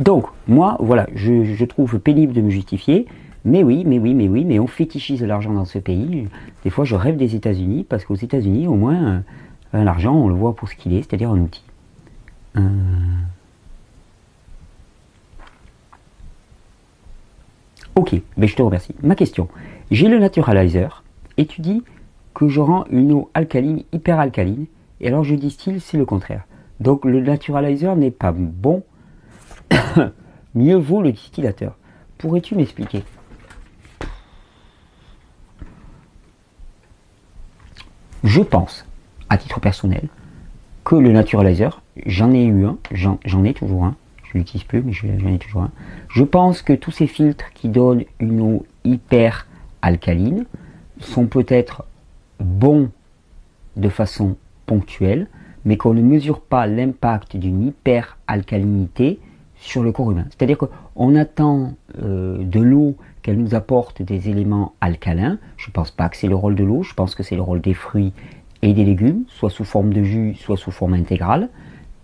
A: Donc, moi, voilà, je trouve pénible de me justifier. Mais on fétichise l'argent dans ce pays. Des fois, je rêve des États-Unis, parce qu'aux États-Unis, au moins, l'argent, on le voit pour ce qu'il est, c'est-à-dire un outil. Ok, mais je te remercie. Ma question. J'ai le naturalizer, et tu dis que je rends une eau alcaline hyper alcaline, et alors je distille, c'est le contraire. Donc le naturalizer n'est pas bon, mieux vaut le distillateur. Pourrais-tu m'expliquer ? Je pense, à titre personnel, que le naturalizer, j'en ai eu un, j'en ai toujours un, je l'utilise plus, mais j'en ai toujours un. Je pense que tous ces filtres qui donnent une eau hyper alcaline sont peut-être bons de façon ponctuelle, mais qu'on ne mesure pas l'impact d'une hyper-alcalinité sur le corps humain. C'est-à-dire qu'on attend de l'eau qu'elle nous apporte des éléments alcalins. Je ne pense pas que c'est le rôle de l'eau, je pense que c'est le rôle des fruits et des légumes, soit sous forme de jus, soit sous forme intégrale.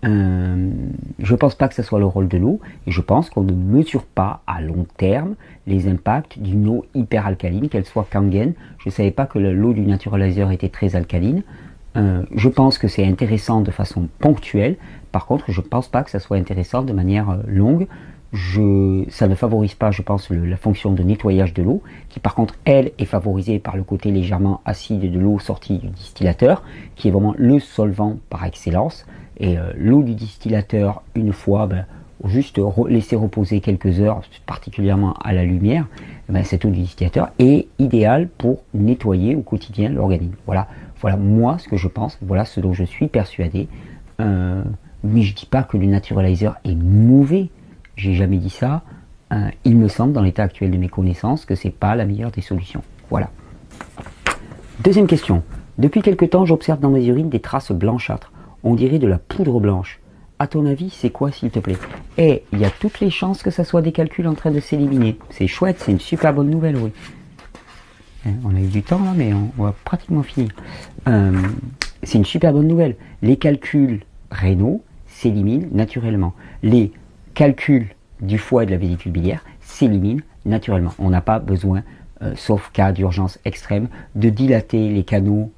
A: Je ne pense pas que ce soit le rôle de l'eau, et je pense qu'on ne mesure pas à long terme les impacts d'une eau hyperalcaline, qu'elle soit Kangen. Je ne savais pas que l'eau du naturalizer était très alcaline. Je pense que c'est intéressant de façon ponctuelle. Par contre, je ne pense pas que ça soit intéressant de manière longue. Ça ne favorise pas, je pense, la fonction de nettoyage de l'eau, qui par contre, elle, est favorisée par le côté légèrement acide de l'eau sortie du distillateur, qui est vraiment le solvant par excellence. Et l'eau du distillateur, une fois, juste laisser reposer quelques heures, particulièrement à la lumière, cette eau du distillateur est idéale pour nettoyer au quotidien l'organisme. Voilà moi ce que je pense, voilà ce dont je suis persuadé. Mais je dis pas que le naturalizer est mauvais, j'ai jamais dit ça. Il me semble, dans l'état actuel de mes connaissances, que c'est pas la meilleure des solutions. Voilà. Deuxième question. Depuis quelque temps, j'observe dans mes urines des traces blanchâtres. On dirait de la poudre blanche. À ton avis, c'est quoi, s'il te plaît? Et il y a toutes les chances que ça soit des calculs en train de s'éliminer. C'est chouette, c'est une super bonne nouvelle, oui. On a eu du temps là, mais on va pratiquement finir. C'est une super bonne nouvelle. Les calculs rénaux s'éliminent naturellement. Les calculs du foie et de la vésicule biliaire s'éliminent naturellement. On n'a pas besoin, sauf cas d'urgence extrême, de dilater les canaux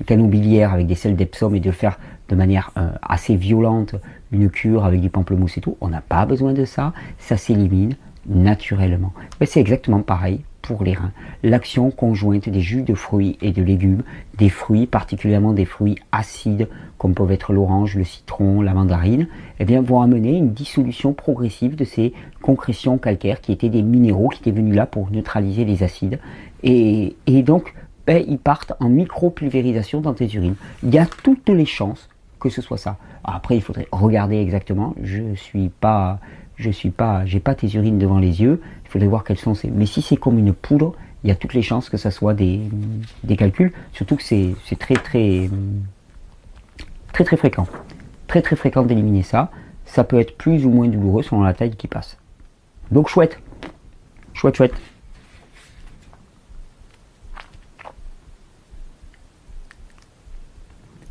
A: biliaires avec des sels d'Epsom et de le faire de manière assez violente, une cure avec du pamplemousse et tout. On n'a pas besoin de ça, ça s'élimine naturellement. Mais c'est exactement pareil pour les reins. L'action conjointe des jus de fruits et de légumes, des fruits, particulièrement des fruits acides, comme peuvent être l'orange, le citron, la mandarine, eh bien, vont amener une dissolution progressive de ces concrétions calcaires qui étaient des minéraux qui étaient venus là pour neutraliser les acides. Et donc, ben, ils partent en micro-pulvérisation dans tes urines. Il y a toutes les chances que ce soit ça. Après, il faudrait regarder exactement. J'ai pas tes urines devant les yeux. Il faudrait voir quelles sont ces. Mais si c'est comme une poudre, il y a toutes les chances que ça soit des calculs. Surtout que c'est très fréquent. Très fréquent d'éliminer ça. Ça peut être plus ou moins douloureux selon la taille qui passe. Donc chouette. Chouette.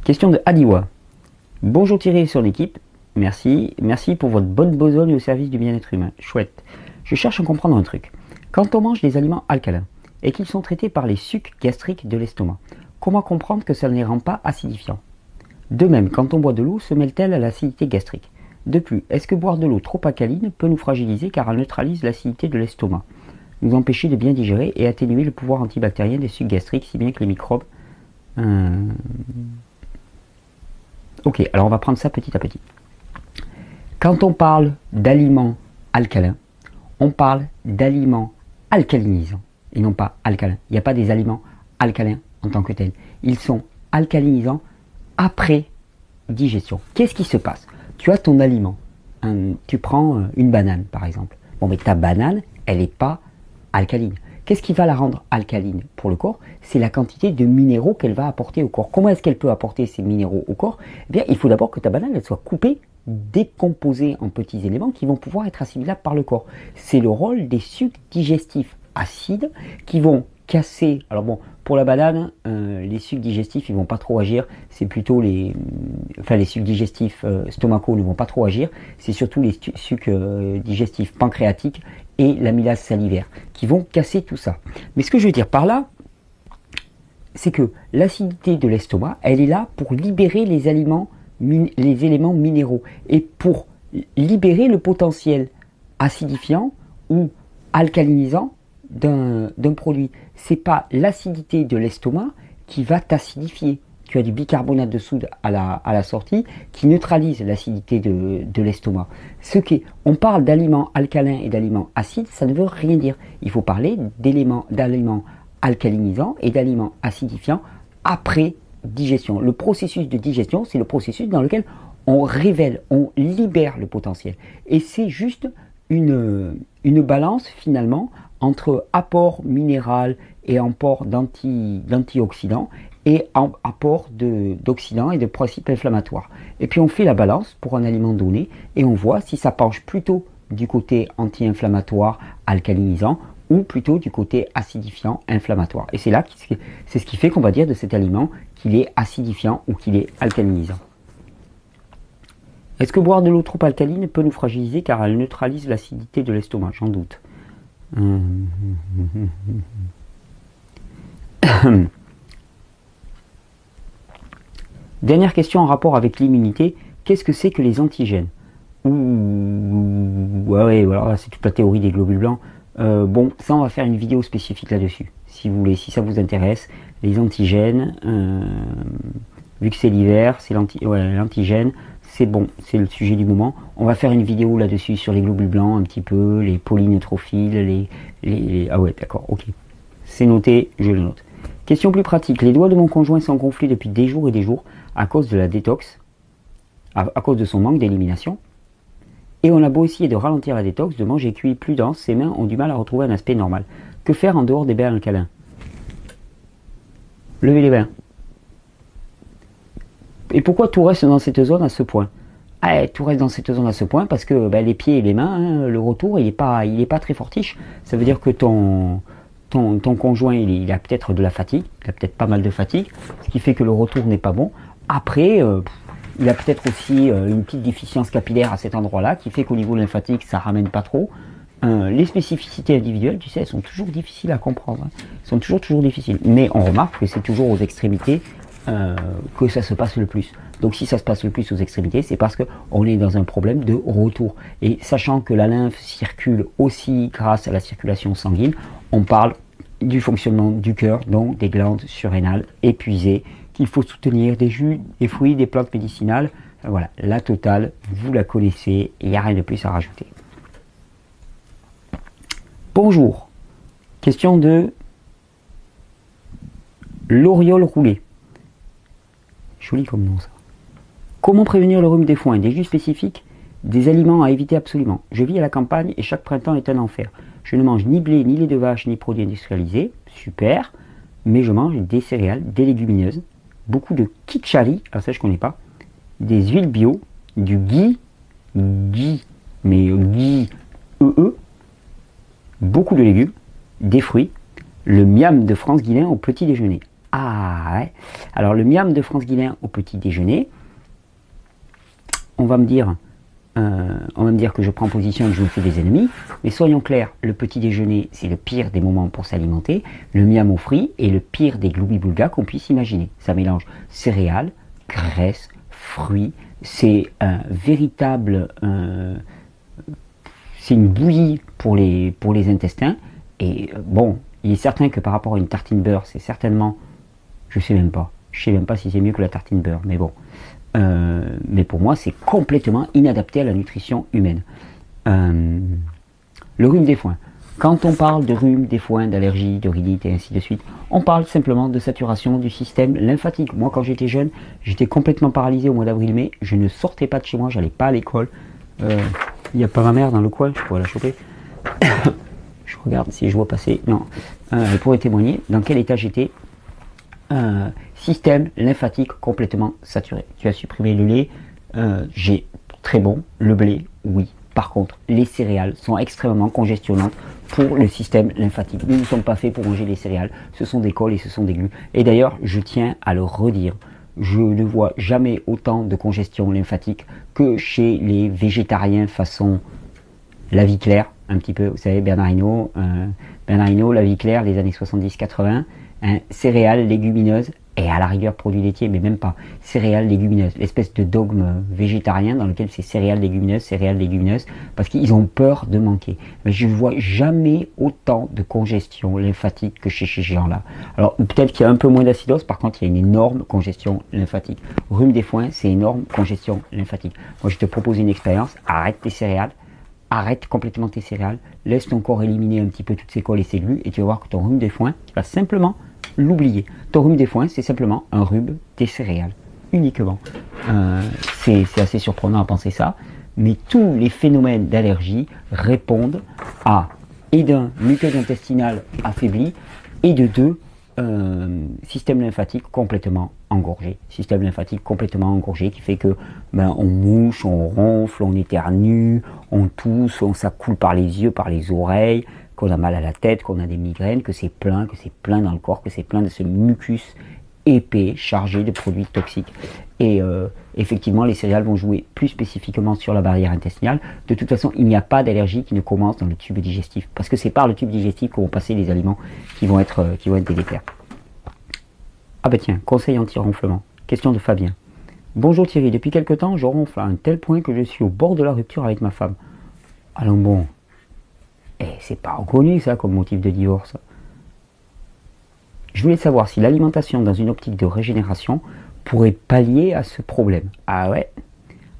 A: Question de Adiwa. Bonjour Thierry sur l'équipe. Merci pour votre bonne besogne au service du bien-être humain. Chouette. Je cherche à comprendre un truc. Quand on mange des aliments alcalins et qu'ils sont traités par les sucs gastriques de l'estomac, comment comprendre que ça ne les rend pas acidifiants? De même, quand on boit de l'eau, se mêle-t-elle à l'acidité gastrique? De plus, est-ce que boire de l'eau trop alcaline peut nous fragiliser car elle neutralise l'acidité de l'estomac, nous empêcher de bien digérer et atténuer le pouvoir antibactérien des sucs gastriques si bien que les microbes... Ok, alors on va prendre ça petit à petit. Quand on parle d'aliments alcalins, on parle d'aliments alcalinisants et non pas alcalins. Il n'y a pas des aliments alcalins en tant que tels. Ils sont alcalinisants après digestion. Qu'est-ce qui se passe? Tu as ton aliment. Tu prends une banane par exemple. Bon, mais ta banane, elle n'est pas alcaline. Qu'est-ce qui va la rendre alcaline pour le corps? C'est la quantité de minéraux qu'elle va apporter au corps. Comment est-ce qu'elle peut apporter ces minéraux au corps? Eh bien, il faut d'abord que ta banane elle soit coupée, décomposée en petits éléments qui vont pouvoir être assimilables par le corps. C'est le rôle des sucs digestifs acides qui vont casser. Alors bon, pour la banane, les sucs digestifs, ils vont pas trop agir. C'est plutôt les sucs digestifs stomacaux ne vont pas trop agir. C'est surtout les sucs digestifs pancréatiques et l'amylase salivaire qui vont casser tout ça. Mais ce que je veux dire par là, c'est que l'acidité de l'estomac, elle est là pour libérer les éléments minéraux et pour libérer le potentiel acidifiant ou alcalinisant d'un produit. C'est pas l'acidité de l'estomac qui va t'acidifier. Tu as du bicarbonate de soude à la sortie qui neutralise l'acidité de l'estomac. On parle d'aliments alcalins et d'aliments acides, ça ne veut rien dire. Il faut parler d'aliments alcalinisants et d'aliments acidifiants après digestion. Le processus de digestion, c'est le processus dans lequel on révèle, on libère le potentiel. Et c'est juste une balance finalement entre apport minéral et apport d'antioxydants et apport d'oxydants et de principes inflammatoires. Et puis on fait la balance pour un aliment donné et on voit si ça penche plutôt du côté anti-inflammatoire, alcalinisant ou plutôt du côté acidifiant, inflammatoire. Et c'est ce qui fait qu'on va dire de cet aliment qu'il est acidifiant ou qu'il est alcalinisant. Est-ce que boire de l'eau trop alcaline peut nous fragiliser car elle neutralise l'acidité de l'estomac? J'en doute. Dernière question en rapport avec l'immunité. Qu'est-ce que c'est que les antigènes? Ouais, voilà, c'est toute la théorie des globules blancs. Bon, ça on va faire une vidéo spécifique là-dessus, si vous voulez, si ça vous intéresse. Les antigènes, vu que c'est l'hiver, c'est l'antigène, c'est bon, c'est le sujet du moment. On va faire une vidéo là-dessus sur les globules blancs, un petit peu, les polyneutrophiles, ah ouais, d'accord, ok. C'est noté, je le note. Question plus pratique. Les doigts de mon conjoint sont gonflés depuis des jours et des jours à cause de la détox, à cause de son manque d'élimination. Et on a beau essayer de ralentir la détox, de manger cuit plus dense, ses mains ont du mal à retrouver un aspect normal. Que faire en dehors des bains alcalins? Lever les bains. Et pourquoi tout reste dans cette zone à ce point? Tout reste dans cette zone à ce point parce que les pieds et les mains, le retour, il est pas très fortiche. Ça veut dire que ton conjoint, il a peut-être de la fatigue, il a peut-être pas mal de fatigue, ce qui fait que le retour n'est pas bon. Après, il a peut-être aussi une petite déficience capillaire à cet endroit-là, qui fait qu'au niveau lymphatique, ça ramène pas trop. Les spécificités individuelles, tu sais, elles sont toujours difficiles à comprendre. Elles sont toujours difficiles. Mais on remarque que c'est toujours aux extrémités que ça se passe le plus. Donc si ça se passe le plus aux extrémités, c'est parce qu'on est dans un problème de retour. Et sachant que la lymphe circule aussi grâce à la circulation sanguine, on parle du fonctionnement du cœur, donc des glandes surrénales épuisées, qu'il faut soutenir, des jus, des fruits, des plantes médicinales. Voilà, la totale, vous la connaissez, il n'y a rien de plus à rajouter. Bonjour, question de l'oriole roulée. Joli comme nom ça. Comment prévenir le rhume des foins? Des jus spécifiques, des aliments à éviter absolument. Je vis à la campagne et chaque printemps est un enfer. Je ne mange ni blé, ni lait de vache, ni produits industrialisés. Super. Mais je mange des céréales, des légumineuses, beaucoup de kitchari, alors ça je connais pas, des huiles bio, du ghee, mais ghee beaucoup de légumes, des fruits, le miam de France Guillain au petit déjeuner. Ah ouais. Alors le miam de France Guillain au petit déjeuner, on va me dire que je prends position et que je me fais des ennemis, mais soyons clairs, le petit déjeuner c'est le pire des moments pour s'alimenter, le miam aux fruits est le pire des gloubi-boulga qu'on puisse imaginer. Ça mélange céréales, graisses, fruits, c'est un véritable... c'est une bouillie pour les intestins, et bon, il est certain que par rapport à une tartine beurre, c'est certainement... Je sais même pas si c'est mieux que la tartine beurre, mais bon... mais pour moi, c'est complètement inadapté à la nutrition humaine. Le rhume des foins. Quand on parle de rhume des foins, d'allergie, de rhinite et ainsi de suite, on parle simplement de saturation du système lymphatique. Moi, quand j'étais jeune, j'étais complètement paralysé au mois d'avril-mai. Je ne sortais pas de chez moi, j'allais pas à l'école. Il n'y a pas ma mère dans le coin, je pourrais la choper. Je regarde si je vois passer. Non, elle pourrait témoigner dans quel état j'étais. Système lymphatique complètement saturé. Tu as supprimé le lait, j'ai très bon. Le blé, oui. Par contre, les céréales sont extrêmement congestionnantes pour le système lymphatique. Nous ne sommes pas faits pour manger les céréales. Ce sont des cols et ce sont des glues. Et d'ailleurs, je tiens à le redire. Je ne vois jamais autant de congestion lymphatique que chez les végétariens façon La Vie Claire, un petit peu. Vous savez, Bernard Hinault, La Vie Claire, les années 70-80. Céréales, légumineuses, et à la rigueur produits laitiers, mais même pas. Céréales, légumineuses, l'espèce de dogme végétarien dans lequel c'est céréales, légumineuses, parce qu'ils ont peur de manquer. Mais je ne vois jamais autant de congestion lymphatique que chez ces gens-là. Alors peut-être qu'il y a un peu moins d'acidose, par contre il y a une énorme congestion lymphatique. Rhume des foins, c'est énorme congestion lymphatique. Moi je te propose une expérience, arrête tes céréales, arrête complètement tes céréales, laisse ton corps éliminer un petit peu toutes ces cols et ces glues, et tu vas voir que ton rhume des foins, tu vas simplement l'oublier. Ton rhume des foins, c'est simplement un rhume des céréales, uniquement. C'est assez surprenant à penser ça, mais tous les phénomènes d'allergie répondent à, et d'un, muqueuse intestinale affaiblie, et de deux, système lymphatique complètement engorgé. Système lymphatique complètement engorgé qui fait que on mouche, on ronfle, on éternue, on tousse, ça coule par les yeux, par les oreilles, qu'on a mal à la tête, qu'on a des migraines, que c'est plein dans le corps, que c'est plein de ce mucus épais, chargé de produits toxiques. Et effectivement, les céréales vont jouer plus spécifiquement sur la barrière intestinale. De toute façon, il n'y a pas d'allergie qui ne commence dans le tube digestif, parce que c'est par le tube digestif que vont passer les aliments qui vont être délétères. Ah bah tiens, conseil anti-ronflement. Question de Fabien. Bonjour Thierry, depuis quelque temps, je ronfle à un tel point que je suis au bord de la rupture avec ma femme. Allons bon. C'est pas reconnu ça comme motif de divorce. Je voulais savoir si l'alimentation dans une optique de régénération pourrait pallier à ce problème. Ah ouais.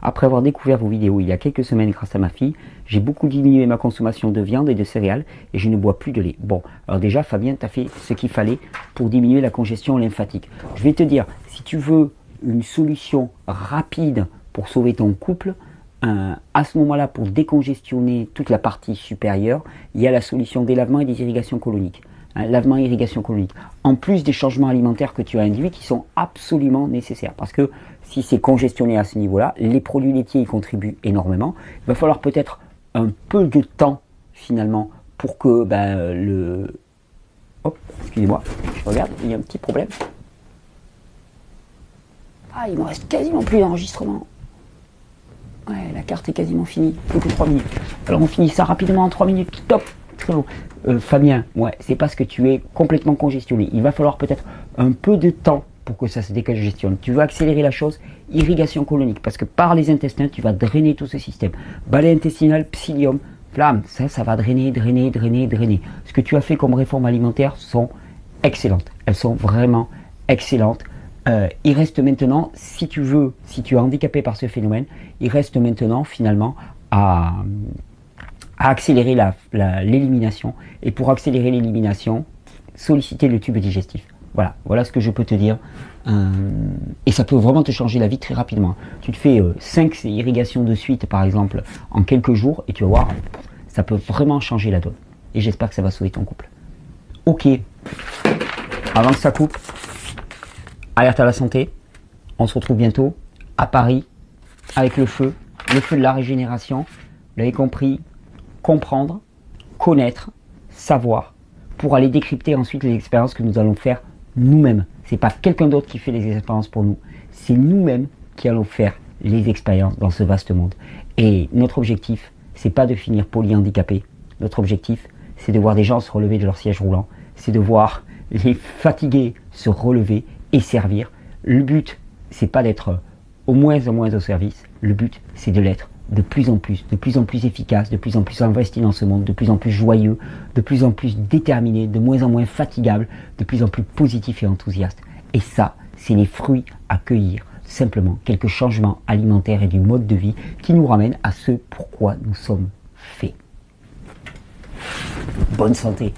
A: Après avoir découvert vos vidéos il y a quelques semaines grâce à ma fille, j'ai beaucoup diminué ma consommation de viande et de céréales et je ne bois plus de lait. Bon, alors déjà Fabien, tu as fait ce qu'il fallait pour diminuer la congestion lymphatique. Je vais te dire, si tu veux une solution rapide pour sauver ton couple, à ce moment-là, pour décongestionner toute la partie supérieure, il y a la solution des lavements et des irrigations coloniques. Lavement et irrigation colonique. En plus des changements alimentaires que tu as induits qui sont absolument nécessaires. Parce que si c'est congestionné à ce niveau-là, les produits laitiers y contribuent énormément. Il va falloir peut-être un peu de temps finalement pour que Hop, excusez-moi, je regarde, il y a un petit problème. Ah, il me reste quasiment plus d'enregistrement. Ouais, la carte est quasiment finie, plus que 3 minutes. Alors on finit ça rapidement en 3 minutes, top, très bon. Fabien, ouais, c'est parce que tu es complètement congestionné. Il va falloir peut-être un peu de temps pour que ça se décongestionne. Tu veux accélérer la chose, irrigation colonique, parce que par les intestins, tu vas drainer tout ce système. Balai intestinal, psyllium, flammes, ça va drainer. Ce que tu as fait comme réforme alimentaire sont excellentes. Elles sont vraiment excellentes. Il reste maintenant, si tu es handicapé par ce phénomène, il reste maintenant finalement à accélérer l'élimination. Et pour accélérer l'élimination, solliciter le tube digestif. Voilà ce que je peux te dire. Et ça peut vraiment te changer la vie très rapidement. Tu te fais 5 irrigations de suite, par exemple, en quelques jours, et tu vas voir, ça peut vraiment changer la donne. Et j'espère que ça va sauver ton couple. Ok, avant que ça coupe, alerte à la santé. On se retrouve bientôt à Paris avec le feu de la régénération. Vous l'avez compris, comprendre, connaître, savoir, pour aller décrypter ensuite les expériences que nous allons faire nous-mêmes. C'est pas quelqu'un d'autre qui fait les expériences pour nous, c'est nous-mêmes qui allons faire les expériences dans ce vaste monde. Et notre objectif, c'est pas de finir polyhandicapé. Notre objectif, c'est de voir des gens se relever de leur siège roulant, c'est de voir les fatigués se relever et servir. Le but, c'est pas d'être au moins au service. Le but, c'est de l'être de plus en plus efficace, de plus en plus investi dans ce monde, de plus en plus joyeux, de plus en plus déterminé, de moins en moins fatigable, de plus en plus positif et enthousiaste. Et ça, c'est les fruits à cueillir. Simplement, quelques changements alimentaires et du mode de vie qui nous ramènent à ce pourquoi nous sommes faits. Bonne santé!